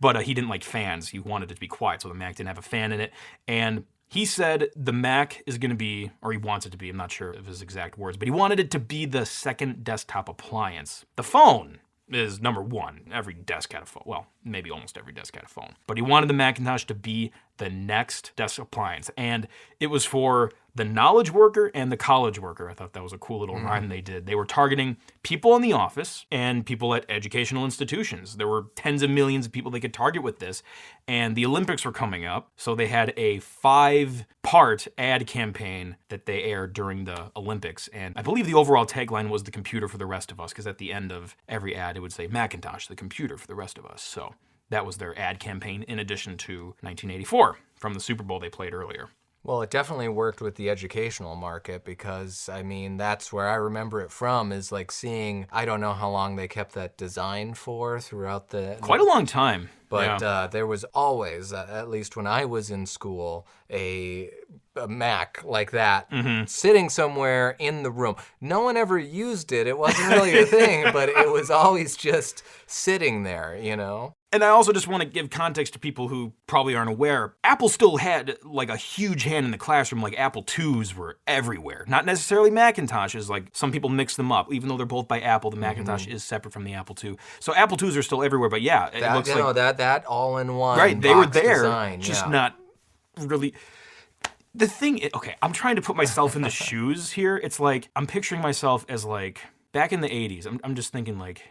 But he didn't like fans. He wanted it to be quiet, so the Mac didn't have a fan in it. And he said the Mac is going to be, or he wants it to be, I'm not sure of his exact words, but he wanted it to be the second desktop appliance. The phone is number one. Every desk had a phone. Well, maybe almost every desk had a phone. But he wanted the Macintosh to be the next desk appliance. And it was for the knowledge worker and the college worker. I thought that was a cool little rhyme they did. They were targeting people in the office and people at educational institutions. There were tens of millions of people they could target with this. And the Olympics were coming up, so they had a 5-part ad campaign that they aired during the Olympics. And I believe the overall tagline was the computer for the rest of us, because at the end of every ad, it would say Macintosh, the computer for the rest of us. So that was their ad campaign in addition to 1984 from the Super Bowl they played earlier. Well, it definitely worked with the educational market because, I mean, that's where I remember it from, is like seeing, I don't know how long they kept that design for throughout the... Quite a long time. But there was always, at least when I was in school, a Mac like that sitting somewhere in the room. No one ever used it. It wasn't really a thing, but it was always just sitting there, And I also just want to give context to people who probably aren't aware. Apple still had like a huge hand in the classroom. Like Apple IIs were everywhere. Not necessarily Macintoshes. Like some people mix them up. Even though they're both by Apple, the Macintosh is separate from the Apple II. So Apple IIs are still everywhere. But yeah, it looks like that all-in-one right. They were there, design, just not really. The thing, okay, I'm trying to put myself in the shoes here. It's like I'm picturing myself as like back in the 80s. I'm just thinking like,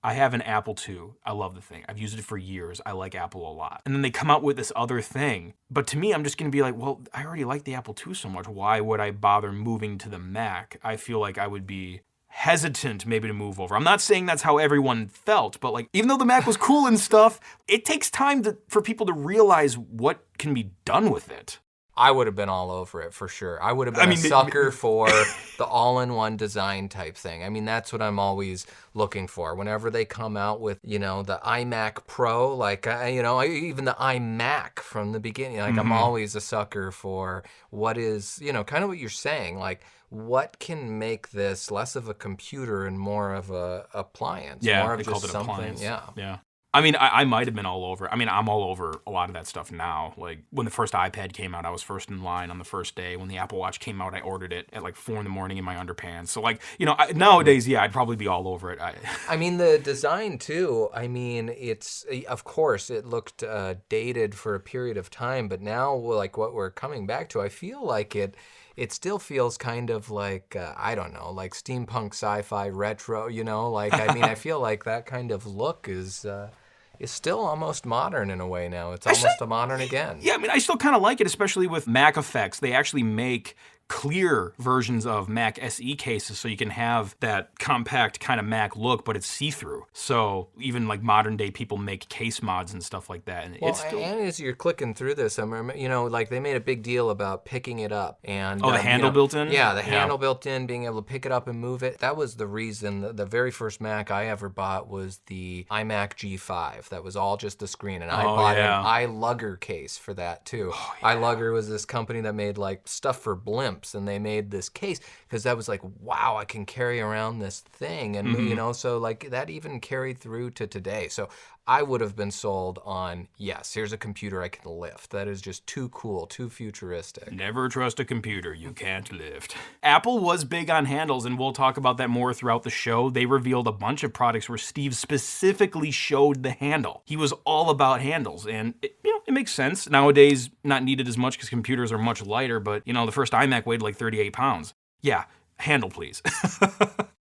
I have an Apple II. I love the thing. I've used it for years. I like Apple a lot. And then they come out with this other thing. But to me, I'm just going to be like, well, I already like the Apple II so much. Why would I bother moving to the Mac? I feel like I would be hesitant maybe to move over. I'm not saying that's how everyone felt, but like, even though the Mac was cool and stuff, it takes time for people to realize what can be done with it. I would have been all over it for sure. I would have been a sucker for the all-in-one design type thing. I mean, that's what I'm always looking for. Whenever they come out with, the iMac Pro, like, even the iMac from the beginning, like I'm always a sucker for what is, kind of what you're saying, like, what can make this less of a computer and more of a appliance? Yeah, more of they just called it something. appliance. Yeah. I mean, I might have been all over. I mean, I'm all over a lot of that stuff now. Like, when the first iPad came out, I was first in line on the first day. When the Apple Watch came out, I ordered it at like 4 a.m. in my underpants. So, like, nowadays, yeah, I'd probably be all over it. I mean, the design, too, it's, of course, it looked dated for a period of time. But now, like, what we're coming back to, I feel like it still feels kind of like, I don't know, like steampunk sci-fi retro, like, I mean, I feel like that kind of look is still almost modern in a way now. It's almost a modern again. Yeah, I mean, I still kind of like it, especially with Mac effects. They actually make clear versions of Mac SE cases so you can have that compact kind of Mac look, but it's see-through. So even like modern day people make case mods and stuff like that. And it's still... and as you're clicking through this, I remember, like they made a big deal about picking it up. And the handle built in? Yeah, the handle built in, being able to pick it up and move it. That was the reason. The very first Mac I ever bought was the iMac G5. That was all just the screen. And I bought an iLugger case for that too. Oh, yeah. iLugger was this company that made like stuff for blimps. And they made this case because that was like, wow, I can carry around this thing. And, so like that even carried through to today. So I would have been sold on, yes, here's a computer I can lift. That is just too cool, too futuristic. Never trust a computer you can't lift. Apple was big on handles, and we'll talk about that more throughout the show. They revealed a bunch of products where Steve specifically showed the handle. He was all about handles, and it makes sense. Nowadays, not needed as much because computers are much lighter, but, the first iMac weighed like 38 pounds. Yeah, handle, please.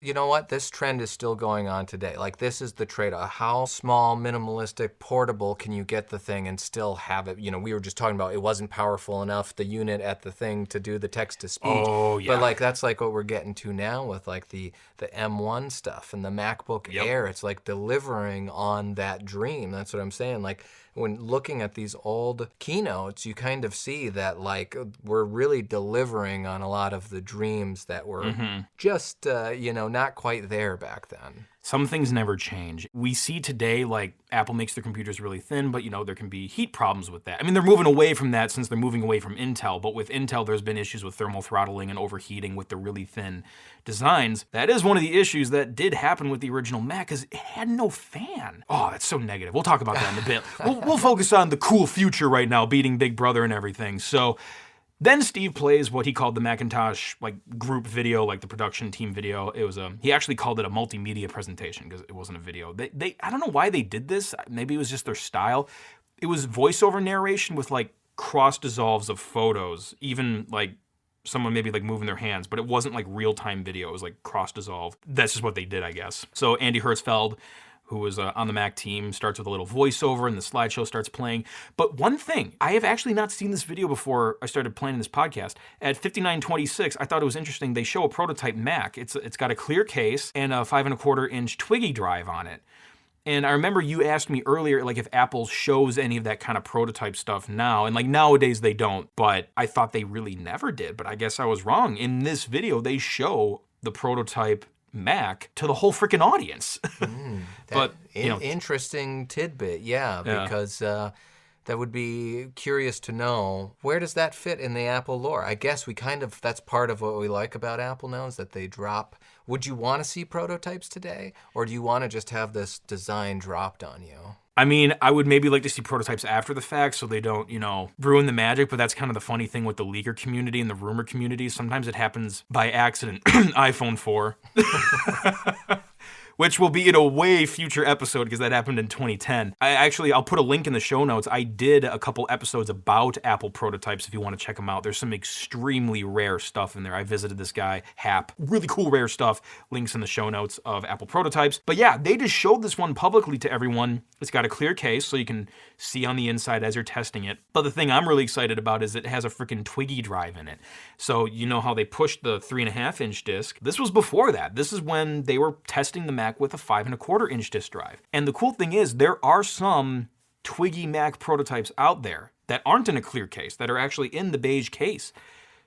You know what? This trend is still going on today. Like, this is the trade-off. How small, minimalistic, portable can you get the thing and still have it? We were just talking about it wasn't powerful enough, the unit at the thing to do the text-to-speech. Oh, yeah. But, like, that's like what we're getting to now with, like, the M1 stuff and the MacBook Air. It's, like, delivering on that dream. That's what I'm saying. Like, when looking at these old keynotes, you kind of see that, like, we're really delivering on a lot of the dreams that were just, not quite there back then. some things never change. We see today, like, Apple makes their computers really thin, but, there can be heat problems with that. I mean, they're moving away from that since they're moving away from Intel, but with Intel, there's been issues with thermal throttling and overheating with the really thin designs. That is one of the issues that did happen with the original Mac, because it had no fan. Oh, that's so negative. We'll talk about that in a bit. We'll focus on the cool future right now, beating Big Brother and everything. So then Steve plays what he called the Macintosh group video, like the production team video. It was he actually called it a multimedia presentation because it wasn't a video. They I don't know why they did this. Maybe it was just their style. It was voiceover narration with cross dissolves of photos, even someone maybe moving their hands, but it wasn't real-time video. It was cross dissolve. That's just what they did, I guess. So Andy Hertzfeld, who was on the Mac team, starts with a little voiceover and the slideshow starts playing. But one thing, I have actually not seen this video before I started planning this podcast. At 5926, I thought it was interesting. They show a prototype Mac. It's got a clear case and a 5.25-inch Twiggy drive on it. And I remember you asked me earlier, if Apple shows any of that kind of prototype stuff now. And nowadays they don't, but I thought they really never did. But I guess I was wrong. In this video, they show the prototype Mac to the whole freaking audience. But interesting tidbit, because that would be curious to know, where does that fit in the Apple lore? I guess that's part of what we like about Apple now, is that they drop. Would you want to see prototypes today, or do you want to just have this design dropped on you? I mean, I would maybe like to see prototypes after the fact so they don't, ruin the magic, but that's kind of the funny thing with the leaker community and the rumor community. Sometimes it happens by accident. iPhone 4. Which will be in a way future episode because that happened in 2010. I'll put a link in the show notes. I did a couple episodes about Apple prototypes if you want to check them out. There's some extremely rare stuff in there. I visited this guy, Hap. Really cool, rare stuff. Links in the show notes of Apple prototypes. But yeah, they just showed this one publicly to everyone. It's got a clear case so you can see on the inside as you're testing it. But the thing I'm really excited about is it has a freaking Twiggy drive in it. So you know how they pushed the 3.5-inch disc? This was before that. This is when they were testing the Mac with a 5.25-inch disk drive. And the cool thing is there are some Twiggy Mac prototypes out there that aren't in a clear case, that are actually in the beige case.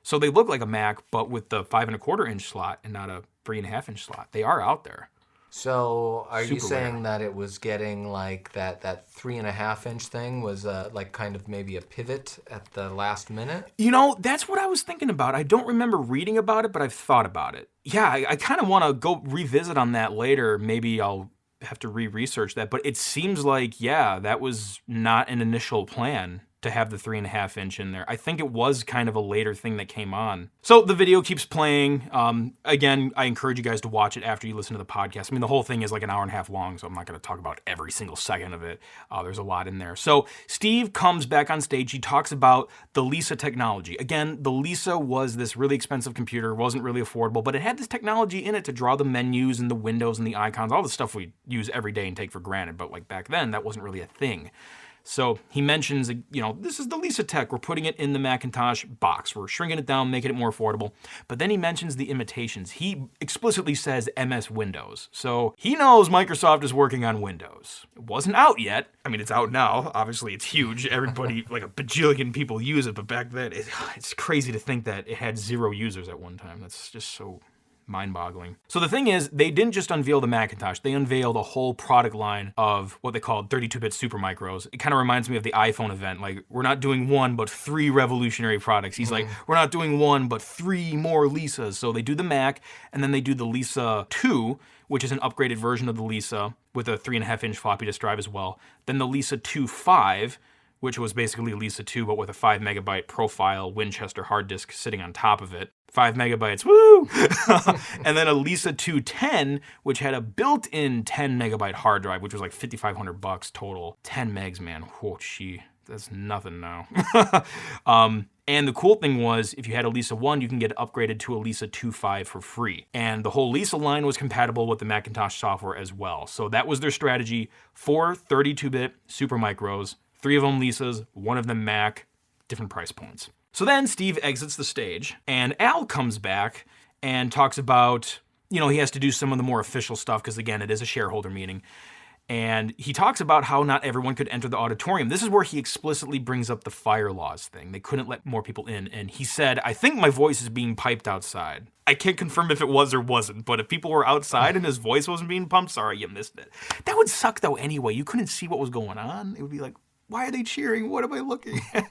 So they look like a Mac, but with the 5.25-inch slot and not a 3.5-inch slot. They are out there. So are you Super saying rare. that it was getting that 3.5-inch thing was kind of maybe a pivot at the last minute? That's what I was thinking about. I don't remember reading about it, but I've thought about it. Yeah, I kind of want to go revisit on that later. Maybe I'll have to re-research that. But it seems like, that was not an initial plan to have the 3.5-inch in there. I think it was kind of a later thing that came on. So the video keeps playing. Again, I encourage you guys to watch it after you listen to the podcast. I mean, the whole thing is an hour and a half long, so I'm not going to talk about every single second of it. There's a lot in there. So Steve comes back on stage. He talks about the Lisa technology. Again, the Lisa was this really expensive computer, wasn't really affordable, but it had this technology in it to draw the menus and the windows and the icons, all the stuff we use every day and take for granted. But back then, that wasn't really a thing. So he mentions, this is the Lisa tech. We're putting it in the Macintosh box. We're shrinking it down, making it more affordable. But then he mentions the imitations. He explicitly says MS Windows. So he knows Microsoft is working on Windows. It wasn't out yet. I mean, it's out now. Obviously, it's huge. Everybody, a bajillion people use it. But back then, it's crazy to think that it had 0 users at one time. That's just so mind-boggling. So the thing is, they didn't just unveil the Macintosh, they unveiled a whole product line of what they called 32-bit super micros. It kind of reminds me of the iPhone event. We're not doing 1, but 3 revolutionary products. He's like, we're not doing 1, but 3 more Lisas. So they do the Mac, and then they do the Lisa 2, which is an upgraded version of the Lisa with a 3.5-inch floppy disk drive as well. Then the Lisa 2.5, which was basically Lisa 2, but with a 5 megabyte profile Winchester hard disk sitting on top of it. 5 megabytes, woo! And then a Lisa 210, which had a built-in 10 megabyte hard drive, which was $5,500 total. 10 megs, man. Whoa, that's nothing now. And the cool thing was, if you had a Lisa 1, you can get upgraded to a Lisa 2.5 for free. And the whole Lisa line was compatible with the Macintosh software as well. So that was their strategy. 4 32-bit super micros, 3 of them Lisas, 1 of them Mac, different price points. So then Steve exits the stage, and Al comes back and talks about, he has to do some of the more official stuff, because again, it is a shareholder meeting. And he talks about how not everyone could enter the auditorium. This is where he explicitly brings up the fire laws thing. They couldn't let more people in. And he said, I think my voice is being piped outside. I can't confirm if it was or wasn't, but if people were outside and his voice wasn't being pumped, sorry, you missed it. That would suck, though, anyway. You couldn't see what was going on. It would be like, why are they cheering? What am I looking at?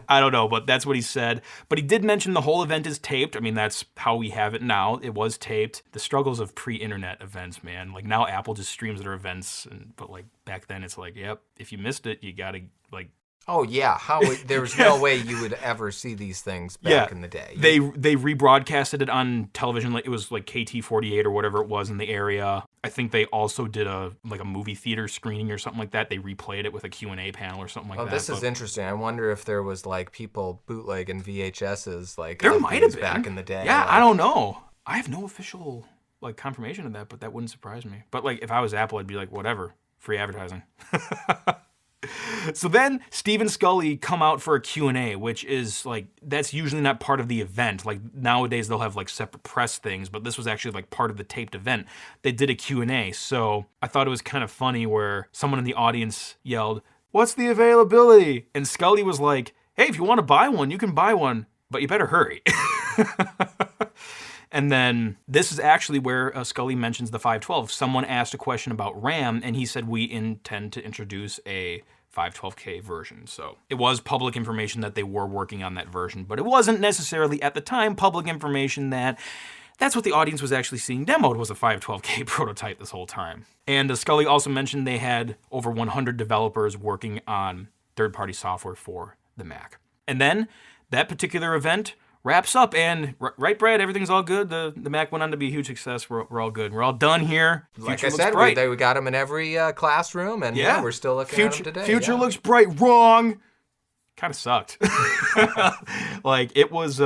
I don't know, but that's what he said. But he did mention the whole event is taped. I mean, that's how we have it now. It was taped. The struggles of pre-internet events, man. Like, now Apple just streams their events, but like back then it's like, yep, if you missed it, you gotta like... Oh, yeah. There was no way you would ever see these things back in the day. They rebroadcasted it on television. Like, it was like KT48 or whatever it was in the area. I think they also did a movie theater screening or something like that. They replayed it with a Q&A panel or something like that. Oh, this is interesting. I wonder if there was like people bootlegging VHSs like there might have been back in the day. Yeah, I don't know. I have no official like confirmation of that, but that wouldn't surprise me. But like if I was Apple, I'd be like, whatever, free advertising. So then Steve and Sculley come out for a Q&A, which is like, that's usually not part of the event. Like nowadays they'll have like separate press things, but this was actually like part of the taped event. They did a Q&A. So I thought it was kind of funny where someone in the audience yelled, "What's the availability?" And Sculley was like, "Hey, if you want to buy one, you can buy one, but you better hurry." And then this is actually where Sculley mentions the 512. Someone asked a question about RAM, and he said, we intend to introduce a 512K version. So it was public information that they were working on that version, but it wasn't necessarily at the time public information that that's what the audience was actually seeing demoed was a 512K prototype this whole time. And Sculley also mentioned they had over 100 developers working on third-party software for the Mac. And then that particular event wraps up, and right, Brad, everything's all good. The Mac went on to be a huge success. We're all good. We're all done here. Like I said, we got them in every classroom, and we're still looking at them today. Future looks bright. Wrong. Kind of sucked. Like, it was...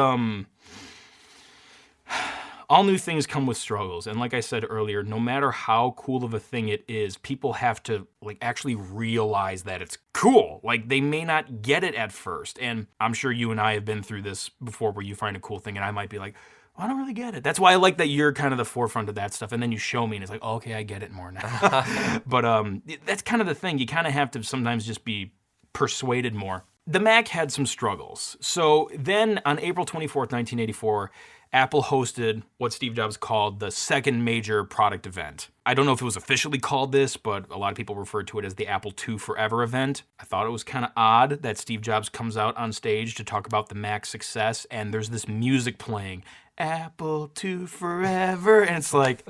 all new things come with struggles. And like I said earlier, no matter how cool of a thing it is, people have to like actually realize that it's cool. Like they may not get it at first. And I'm sure you and I have been through this before where you find a cool thing and I might be like, well, I don't really get it. That's why I like that you're kind of the forefront of that stuff. And then you show me and it's like, oh, okay, I get it more now. But that's kind of the thing. You kind of have to sometimes just be persuaded more. The Mac had some struggles. So then on April 24th, 1984, Apple hosted what Steve Jobs called the second major product event. I don't know if it was officially called this, but a lot of people referred to it as the Apple II Forever event. I thought it was kind of odd that Steve Jobs comes out on stage to talk about the Mac's success, and there's this music playing, Apple II Forever, and it's like,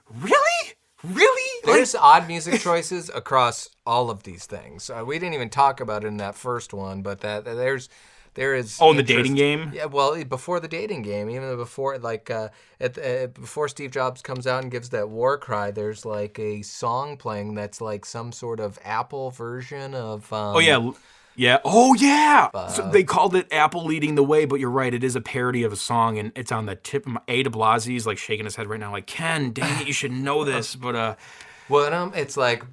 really? Really? There's odd music choices across all of these things. We didn't even talk about it in that first one, but there is. Oh, in the dating game? Yeah, well, before the dating game, even before before Steve Jobs comes out and gives that war cry, there's like a song playing that's like some sort of Apple version of. Oh yeah. Yeah. Oh, yeah. So they called it Apple Leading the Way, but you're right. It is a parody of a song, and it's on the tip of my... A. de Blasie's like shaking his head right now, like, Ken, dang it, you should know this. But it's like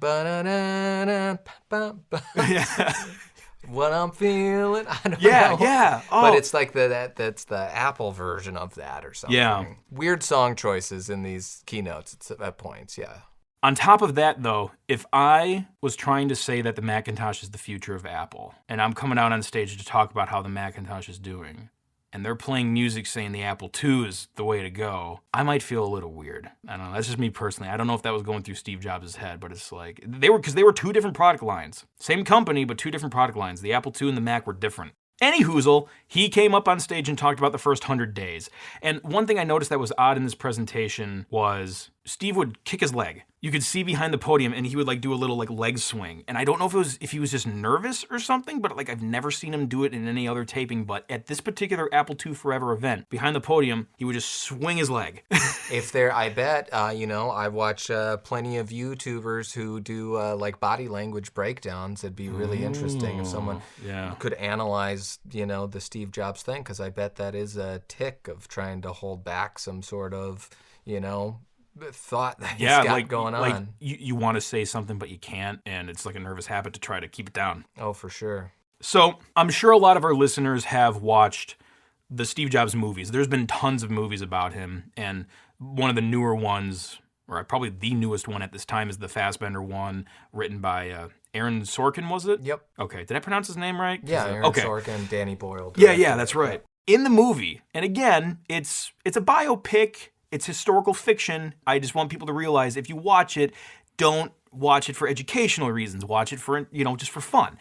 what I'm feeling. I don't know. Yeah. Oh. But it's like that's the Apple version of that or something. Yeah. Weird song choices in these keynotes at points. Yeah. On top of that, though, if I was trying to say that the Macintosh is the future of Apple, and I'm coming out on stage to talk about how the Macintosh is doing, and they're playing music saying the Apple II is the way to go, I might feel a little weird. I don't know. That's just me personally. I don't know if that was going through Steve Jobs' head, but it's like, they were two different product lines. Same company, but two different product lines. The Apple II and the Mac were different. Any hoozle, he came up on stage and talked about the first 100 days. And one thing I noticed that was odd in this presentation was Steve would kick his leg. You could see behind the podium, and he would like do a little like leg swing. And I don't know if he was just nervous or something, but like I've never seen him do it in any other taping. But at this particular Apple II Forever event, behind the podium, he would just swing his leg. I bet, I've watched plenty of YouTubers who do like body language breakdowns. It'd be really interesting if someone could analyze, the Steve Jobs thing, because I bet that is a tick of trying to hold back some sort of, thought that he's got going on. Like you want to say something, but you can't, and it's like a nervous habit to try to keep it down. Oh, for sure. So I'm sure a lot of our listeners have watched the Steve Jobs movies. There's been tons of movies about him, and one of the newer ones, or probably the newest one at this time, is the Fassbender one, written by Aaron Sorkin, was it? Yep. Okay, did I pronounce his name right? Yeah, Aaron Sorkin, Danny Boyle. Yeah, that's right. In the movie, and again, it's a biopic, it's historical fiction. I just want people to realize if you watch it, don't watch it for educational reasons. Watch it for, just for fun.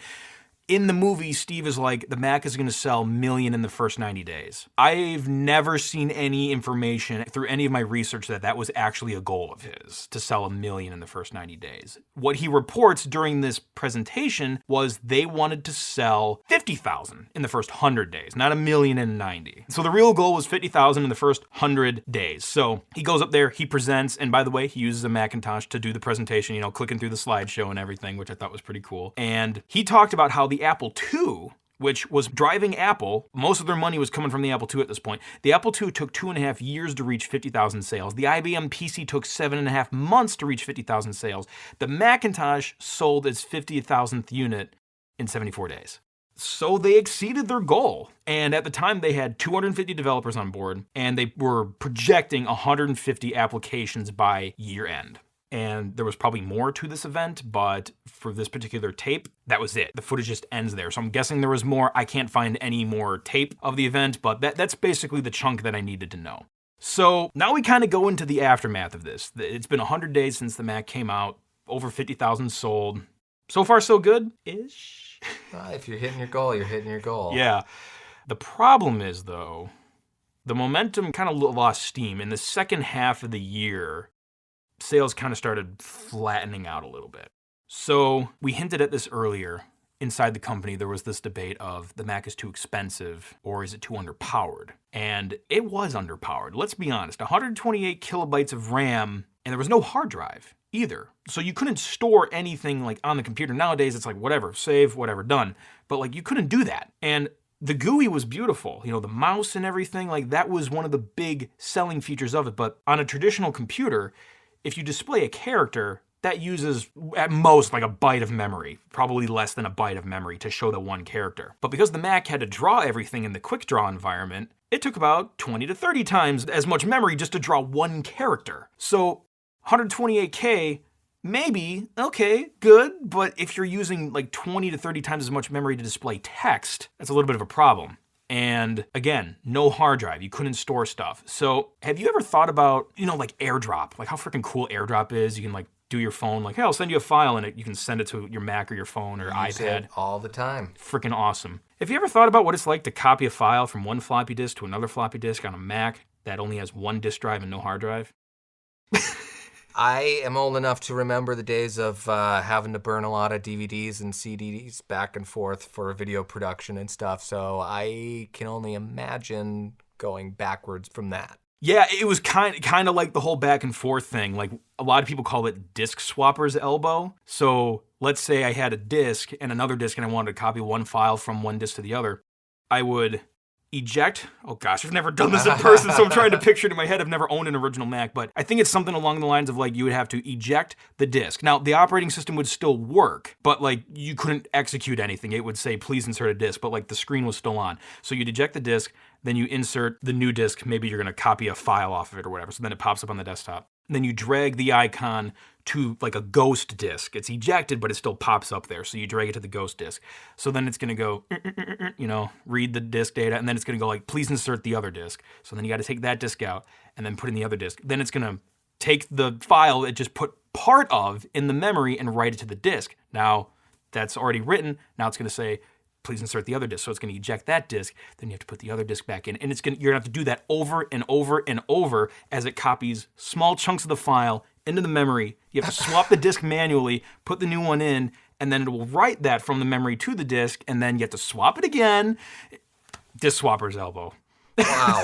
In the movie, Steve is like, the Mac is going to sell 1 million in the first 90 days. I've never seen any information through any of my research that was actually a goal of his, to sell 1 million in the first 90 days. What he reports during this presentation was they wanted to sell 50,000 in the first 100 days, not 1 million in 90. So the real goal was 50,000 in the first 100 days. So he goes up there, he presents, and by the way, he uses a Macintosh to do the presentation, clicking through the slideshow and everything, which I thought was pretty cool. And he talked about how the Apple II, which was driving Apple, most of their money was coming from the Apple II at this point. The Apple II took 2.5 years to reach 50,000 sales. The IBM PC took 7.5 months to reach 50,000 sales. The Macintosh sold its 50,000th unit in 74 days. So they exceeded their goal. And at the time, they had 250 developers on board, and they were projecting 150 applications by year end. And there was probably more to this event, but for this particular tape, that was it. The footage just ends there. So I'm guessing there was more. I can't find any more tape of the event, but that's basically the chunk that I needed to know. So now we kind of go into the aftermath of this. It's been 100 days since the Mac came out, over 50,000 sold. So far, so good-ish. If you're hitting your goal, you're hitting your goal. Yeah. The problem is, though, the momentum kind of lost steam. In the second half of the year, sales kind of started flattening out a little bit. So we hinted at this earlier. Inside the company, there was this debate of the Mac is too expensive or is it too underpowered? And it was underpowered. Let's be honest, 128 kilobytes of RAM, and there was no hard drive either. So you couldn't store anything like on the computer. Nowadays, it's like whatever, save, whatever, done. But like you couldn't do that. And the GUI was beautiful. The mouse and everything, like that was one of the big selling features of it. But on a traditional computer, if you display a character, that uses at most like a byte of memory, probably less than a byte of memory to show the one character. But because the Mac had to draw everything in the quick draw environment, it took about 20 to 30 times as much memory just to draw one character. So 128K, maybe, okay, good, but if you're using like 20 to 30 times as much memory to display text, that's a little bit of a problem. And again, no hard drive. You couldn't store stuff. So have you ever thought about, like AirDrop, like how freaking cool AirDrop is? You can like do your phone, like, hey, I'll send you a file and you can send it to your Mac or your phone or iPad. It all the time. Freaking awesome. Have you ever thought about what it's like to copy a file from one floppy disk to another floppy disk on a Mac that only has one disk drive and no hard drive? I am old enough to remember the days of having to burn a lot of DVDs and CDs back and forth for video production and stuff, so I can only imagine going backwards from that. Yeah, it was kind of like the whole back and forth thing. Like a lot of people call it disk swapper's elbow. So let's say I had a disk and another disk and I wanted to copy one file from one disk to the other. I would eject. Oh gosh, I've never done this in person, so I'm trying to picture it in my head. I've never owned an original Mac, but I think it's something along the lines of like you would have to eject the disk. Now, the operating system would still work, but like you couldn't execute anything. It would say, please insert a disk, but like the screen was still on. So you'd eject the disk, then you insert the new disk. Maybe you're going to copy a file off of it or whatever. So then it pops up on the desktop. And then you drag the icon to like a ghost disk. It's ejected, but it still pops up there. So you drag it to the ghost disk. So then it's going to go, read the disk data, and then it's going to go like, please insert the other disk. So then you got to take that disk out and then put in the other disk. Then it's going to take the file it just put part of in the memory and write it to the disk. Now that's already written. Now it's going to say, please insert the other disk. So it's going to eject that disk. Then you have to put the other disk back in. And you're going to have to do that over and over and over as it copies small chunks of the file into the memory. You have to swap the disk manually, put the new one in, and then it will write that from the memory to the disk, and then you have to swap it again. Disk swapper's elbow. Wow.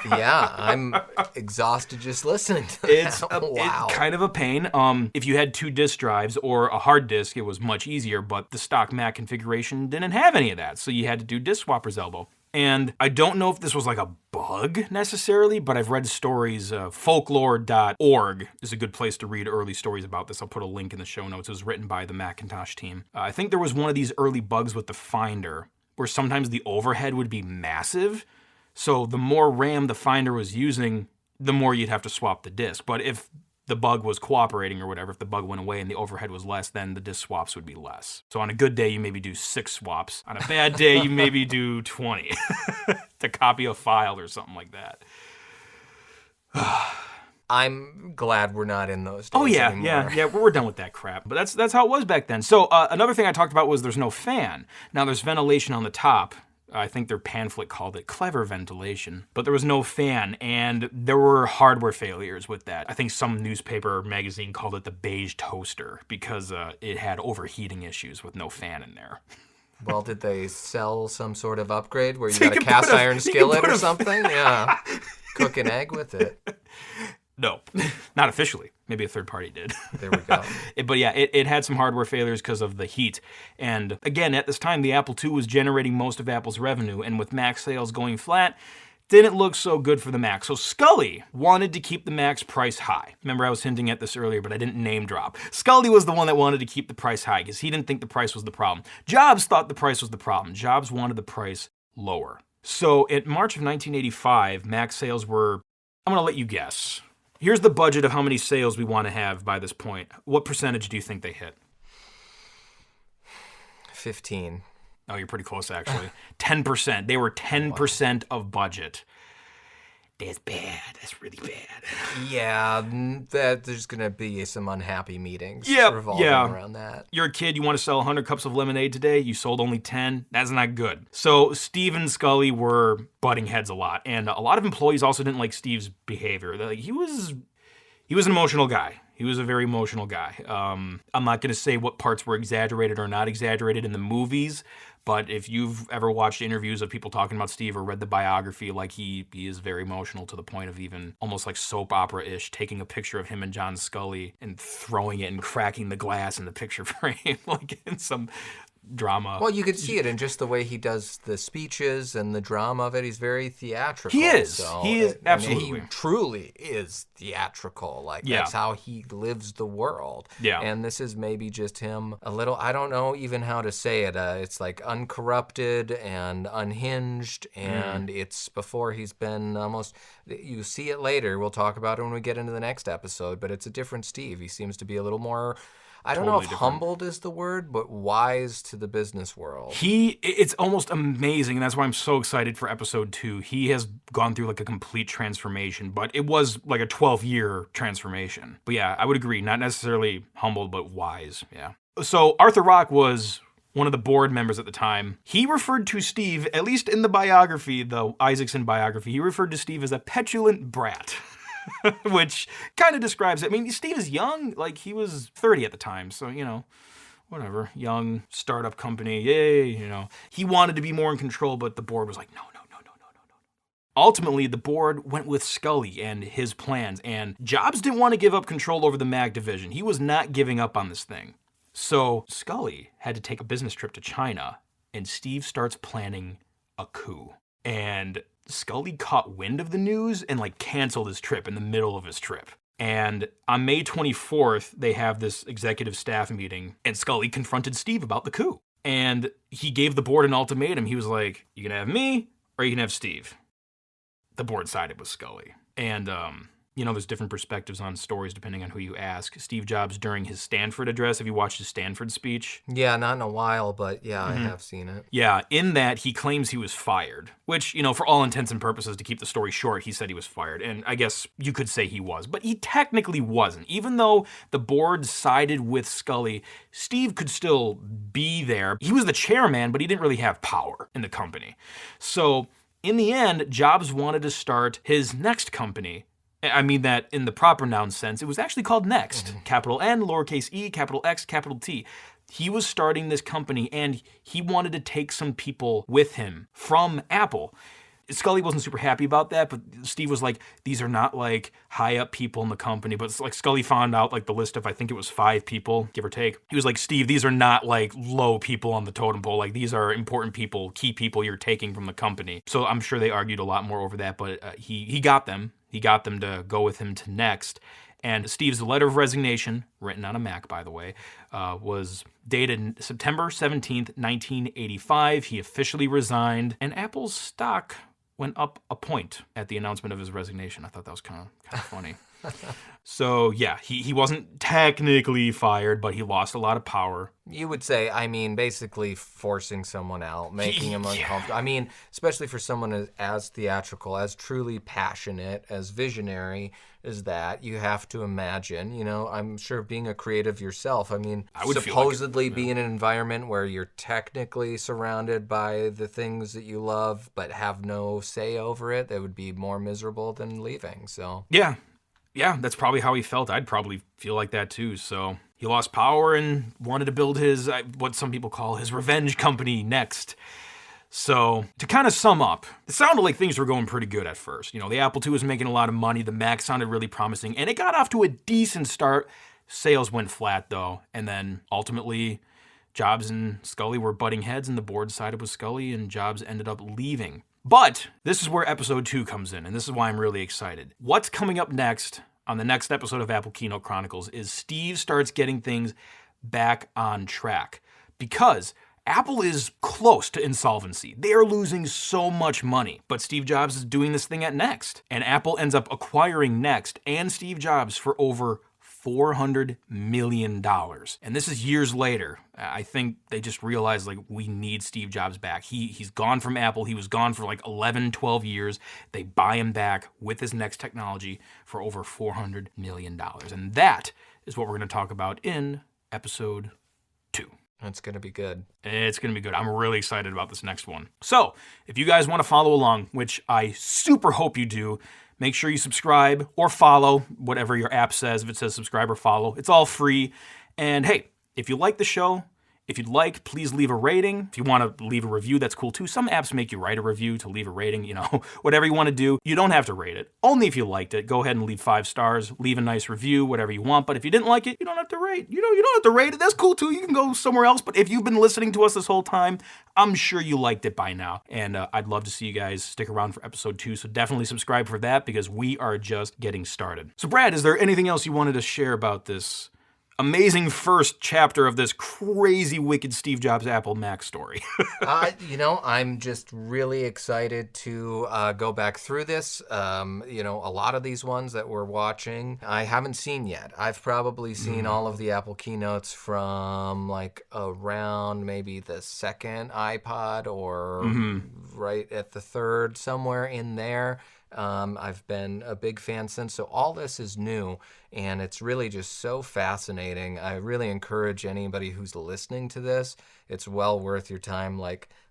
Yeah, I'm exhausted just listening to that. It's wow. kind of a pain. If you had two disk drives or a hard disk, it was much easier, but the stock Mac configuration didn't have any of that, so you had to do disk swapper's elbow. And I don't know if this was like a bug necessarily, but I've read stories. Folklore.org is a good place to read early stories about this. I'll put a link in the show notes. It was written by the Macintosh team. I think there was one of these early bugs with the Finder where sometimes the overhead would be massive. So the more RAM the Finder was using, the more you'd have to swap the disk. But if the bug was cooperating or whatever, if the bug went away and the overhead was less, then the disk swaps would be less. So on a good day, you maybe do 6 swaps. On a bad day, you maybe do 20 to copy a file or something like that. I'm glad we're not in those days anymore. Yeah, we're done with that crap. But that's how it was back then. So another thing I talked about was there's no fan. Now there's ventilation on the top. I think their pamphlet called it clever ventilation, but there was no fan, and there were hardware failures with that. I think some newspaper or magazine called it the beige toaster because it had overheating issues with no fan in there. Well, did they sell some sort of upgrade where you got a cast iron skillet or something? Yeah, cook an egg with it. No, not officially. Maybe a third party did. There we go. But yeah, it had some hardware failures because of the heat. And again, at this time, the Apple II was generating most of Apple's revenue. And with Mac sales going flat, didn't look so good for the Mac. So Sculley wanted to keep the Mac's price high. Remember, I was hinting at this earlier, but I didn't name drop. Sculley was the one that wanted to keep the price high because he didn't think the price was the problem. Jobs thought the price was the problem. Jobs wanted the price lower. So in March of 1985, Mac sales were, I'm going to let you guess. Here's the budget of how many sales we want to have by this point. What percentage do you think they hit? 15. Oh, you're pretty close, actually. 10%. They were 10% of budget. That's bad. That's really bad. Yeah, there's going to be some unhappy meetings Yep, revolving around that. You're a kid, you want to sell 100 cups of lemonade today, you sold only 10. That's not good. So Steve and Sculley were butting heads a lot, and a lot of employees also didn't like Steve's behavior. He was an emotional guy. He was a very emotional guy. I'm not going to say what parts were exaggerated or not exaggerated in the movies, but if you've ever watched interviews of people talking about Steve or read the biography, like he is very emotional to the point of even almost like soap opera-ish, taking a picture of him and John Sculley and throwing it and cracking the glass in the picture frame, like in some drama. Well, you could see it in just the way he does the speeches and the drama of it. He's very theatrical. He is. So, He is, absolutely. He truly is theatrical. Like, that's how he lives the world. Yeah. And this is maybe just him a little, I don't know even how to say it. It's like uncorrupted and unhinged, and it's before he's been almost, you see it later. We'll talk about it when we get into the next episode, but it's a different Steve. He seems to be a little more, I don't know if humbled is the word, but wise to the business world. It's almost amazing, and that's why I'm so excited for episode 2. He has gone through like a complete transformation, but it was like a 12-year transformation. But yeah, I would agree, not necessarily humbled, but wise, yeah. So Arthur Rock was one of the board members at the time. He referred to Steve, at least in the biography, the Isaacson biography, he referred to Steve as a petulant brat. Which kind of describes it. I mean, Steve is young. Like, he was 30 at the time, so, whatever. Young, startup company, yay, He wanted to be more in control, but the board was like, no. Ultimately, the board went with Sculley and his plans, and Jobs didn't want to give up control over the Mac division. He was not giving up on this thing. So Sculley had to take a business trip to China, and Steve starts planning a coup. And Sculley caught wind of the news and canceled his trip in the middle of his trip. And on May 24th, they have this executive staff meeting, and Sculley confronted Steve about the coup. And he gave the board an ultimatum. He was like, you can have me or you can have Steve. The board sided with Sculley. And, there's different perspectives on stories depending on who you ask. Steve Jobs, during his Stanford address, have you watched his Stanford speech? Yeah, not in a while, but yeah, I have seen it. Yeah, in that, he claims he was fired, which, for all intents and purposes, to keep the story short, he said he was fired. And I guess you could say he was, but he technically wasn't. Even though the board sided with Sculley, Steve could still be there. He was the chairman, but he didn't really have power in the company. So in the end, Jobs wanted to start his next company. I mean that in the proper noun sense. It was actually called Next. Capital N, lowercase e, capital X, capital T. He was starting this company, and he wanted to take some people with him from Apple. Sculley wasn't super happy about that, but Steve was like, these are not high up people in the company. But Sculley found out the list of, I think it was 5 people, give or take. He was like, Steve, these are not low people on the totem pole. These are important people, key people you're taking from the company. So I'm sure they argued a lot more over that, but he got them. He got them to go with him to Next. And Steve's letter of resignation, written on a Mac, by the way, was dated September 17th, 1985. He officially resigned, and Apple's stock went up a point at the announcement of his resignation. I thought that was kind of funny. So, yeah, he wasn't technically fired, but he lost a lot of power. You would say, I mean, basically forcing someone out, making them uncomfortable. I mean, especially for someone as theatrical, as truly passionate, as visionary as that, you have to imagine, I'm sure being a creative yourself, I mean, I would supposedly be in an environment where you're technically surrounded by the things that you love, but have no say over it, that would be more miserable than leaving, so. Yeah, that's probably how he felt. I'd probably feel like that too. So he lost power and wanted to build his, what some people call his revenge company next. So to kind of sum up, it sounded like things were going pretty good at first. The Apple II was making a lot of money. The Mac sounded really promising, and it got off to a decent start. Sales went flat though. And then ultimately, Jobs and Sculley were butting heads, and the board sided with Sculley, and Jobs ended up leaving. But this is where episode 2 comes in, and this is why I'm really excited. What's coming up next on the next episode of Apple Keynote Chronicles is Steve starts getting things back on track, because Apple is close to insolvency. They are losing so much money, but Steve Jobs is doing this thing at Next, and Apple ends up acquiring Next and Steve Jobs for over $400 million. And this is years later. I think they just realized, we need Steve Jobs back. He's gone from Apple. He was gone for 11, 12 years. They buy him back with his Next technology for over $400 million. And that is what we're going to talk about in episode 2. It's going to be good. It's going to be good. I'm really excited about this next one. So if you guys want to follow along, which I super hope you do, make sure you subscribe or follow, whatever your app says. If it says subscribe or follow, it's all free. And hey, if you like the show, if you'd like, please leave a rating. If you want to leave a review, that's cool too. Some apps make you write a review to leave a rating, whatever you want to do. You don't have to rate it. Only if you liked it. Go ahead and leave 5 stars, leave a nice review, whatever you want. But if you didn't like it, you don't have to rate. You don't have to rate it. That's cool too. You can go somewhere else. But if you've been listening to us this whole time, I'm sure you liked it by now. And I'd love to see you guys stick around for episode 2. So definitely subscribe for that, because we are just getting started. So Brad, is there anything else you wanted to share about this amazing first chapter of this crazy, wicked Steve Jobs Apple Mac story? I'm just really excited to go back through this. A lot of these ones that we're watching, I haven't seen yet. I've probably seen all of the Apple keynotes from around maybe the second iPod or right at the third, somewhere in there. I've been a big fan since, so all this is new, and it's really just so fascinating. I really encourage anybody who's listening to this, it's well worth your time,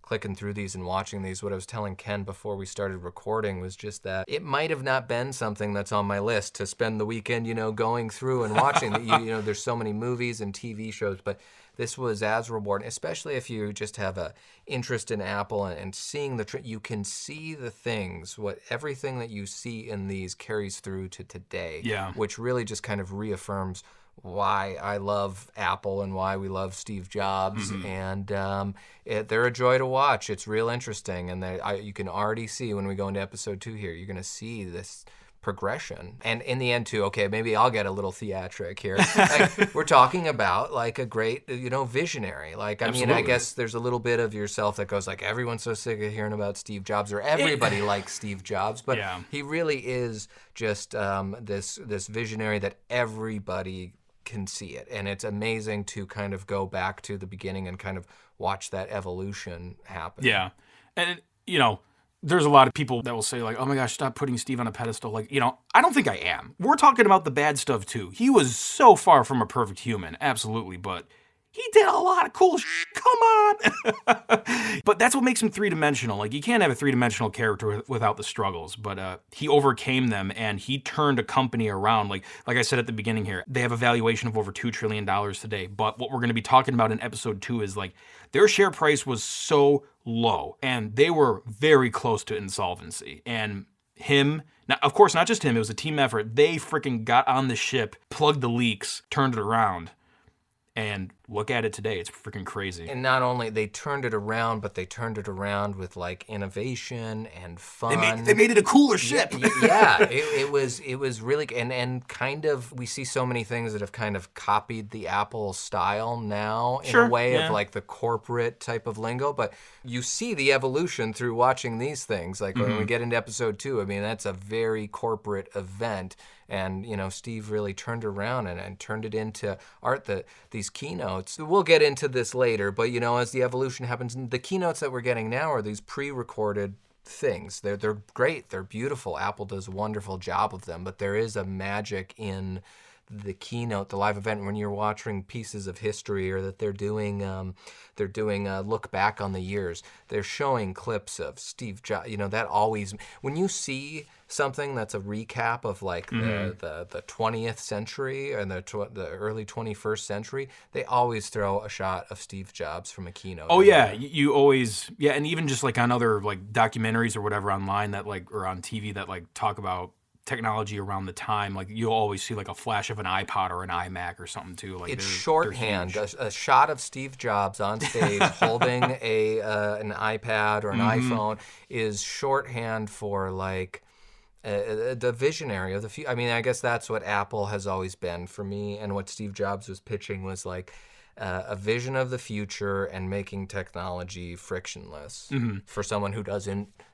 clicking through these and watching these. What I was telling Ken before we started recording was just that it might have not been something that's on my list to spend the weekend, going through and watching. There's so many movies and TV shows, but this was as rewarding, especially if you just have a interest in Apple and seeing you can see the things, everything that you see in these carries through to today, which really just kind of reaffirms why I love Apple and why we love Steve Jobs. And they're a joy to watch. It's real interesting. And you can already see when we go into episode 2 here, you're going to see this progression. And in the end too, okay, maybe I'll get a little theatric here. We're talking about a great, visionary. I guess there's a little bit of yourself that goes everyone's so sick of hearing about Steve Jobs, or everybody likes Steve Jobs, but he really is just this visionary that everybody can see it. And it's amazing to kind of go back to the beginning and kind of watch that evolution happen. Yeah. And, there's a lot of people that will say oh my gosh, stop putting Steve on a pedestal. I don't think I am. We're talking about the bad stuff too. He was so far from a perfect human. Absolutely. But he did a lot of cool shit. Come on. But that's what makes him three-dimensional. You can't have a three-dimensional character without the struggles. But he overcame them, and he turned a company around. Like I said at the beginning here, they have a valuation of over $2 trillion today. But what we're going to be talking about in episode 2 is their share price was so low, and they were very close to insolvency. And him, now, of course, not just him, it was a team effort. They freaking got on the ship, plugged the leaks, turned it around. And look at it today. It's freaking crazy. And not only they turned it around, but they turned it around with innovation and fun. They made it a cooler ship. It was really, and kind of, we see so many things that have kind of copied the Apple style now in a way of the corporate type of lingo. But you see the evolution through watching these things. When we get into episode 2, that's a very corporate event. And, Steve really turned around and turned it into art. These keynotes, we'll get into this later, but, as the evolution happens, the keynotes that we're getting now are these pre-recorded things. They're great. They're beautiful. Apple does a wonderful job of them, but there is a magic in the keynote, the live event, when you're watching pieces of history, or that they're doing a look back on the years. They're showing clips of Steve Jobs. That always, when you see something that's a recap of like the 20th century and the early 21st century, they always throw a shot of Steve Jobs from a keynote. Oh yeah, you always, and even just like on other like documentaries or whatever online that like, or on TV that like talk about technology around the time, like you'll always see like a flash of an iPod or an iMac or something too. Like it's shorthand. A shot of Steve Jobs on stage holding an iPad or an iPhone is shorthand for like the visionary of the future. I mean, I guess that's what Apple has always been for me, and what Steve Jobs was pitching was like a vision of the future and making technology frictionless for someone who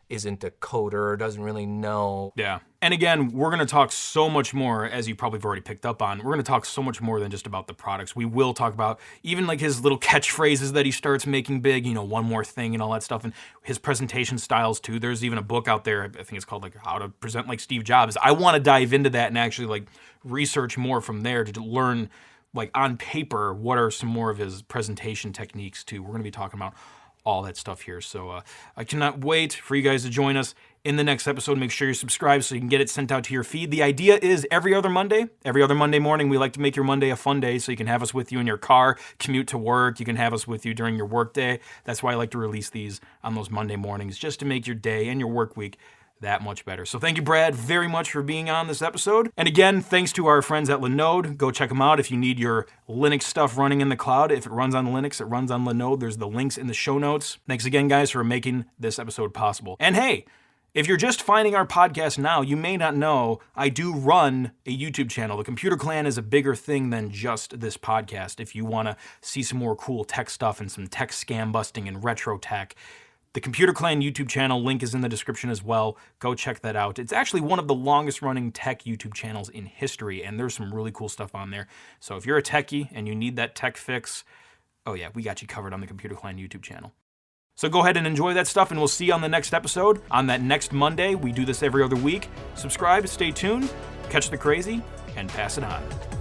isn't a coder, doesn't really know. Yeah. And again, we're going to talk so much more, as you probably have already picked up on. We're going to talk so much more than just about the products. We will talk about even like his little catchphrases that he starts making big, one more thing and all that stuff, and his presentation styles too. There's even a book out there, I think it's called like How to Present Like Steve Jobs. I want to dive into that and actually like research more from there to learn like on paper what are some more of his presentation techniques too. We're going to be talking about all that stuff here. So I cannot wait for you guys to join us in the next episode. Make sure you're subscribed so you can get it sent out to your feed. The idea is every other Monday morning, we like to make your Monday a fun day so you can have us with you in your car, commute to work. You can have us with you during your work day. That's why I like to release these on those Monday mornings, just to make your day and your work week that much better. So thank you, Brad, very much for being on this episode. And again, thanks to our friends at Linode. Go check them out if you need your Linux stuff running in the cloud. If it runs on Linux, it runs on Linode. There's the links in the show notes. Thanks again, guys, for making this episode possible. And hey, if you're just finding our podcast now, you may not know I do run a YouTube channel. The Computer Clan is a bigger thing than just this podcast. If you want to see some more cool tech stuff and some tech scam busting and retro tech, the Computer Clan YouTube channel, link is in the description as well. Go check that out. It's actually one of the longest running tech YouTube channels in history, and there's some really cool stuff on there. So if you're a techie and you need that tech fix, oh yeah, we got you covered on the Computer Clan YouTube channel. So go ahead and enjoy that stuff, and we'll see you on the next episode on that next Monday. We do this every other week. Subscribe, stay tuned, catch the crazy, and pass it on.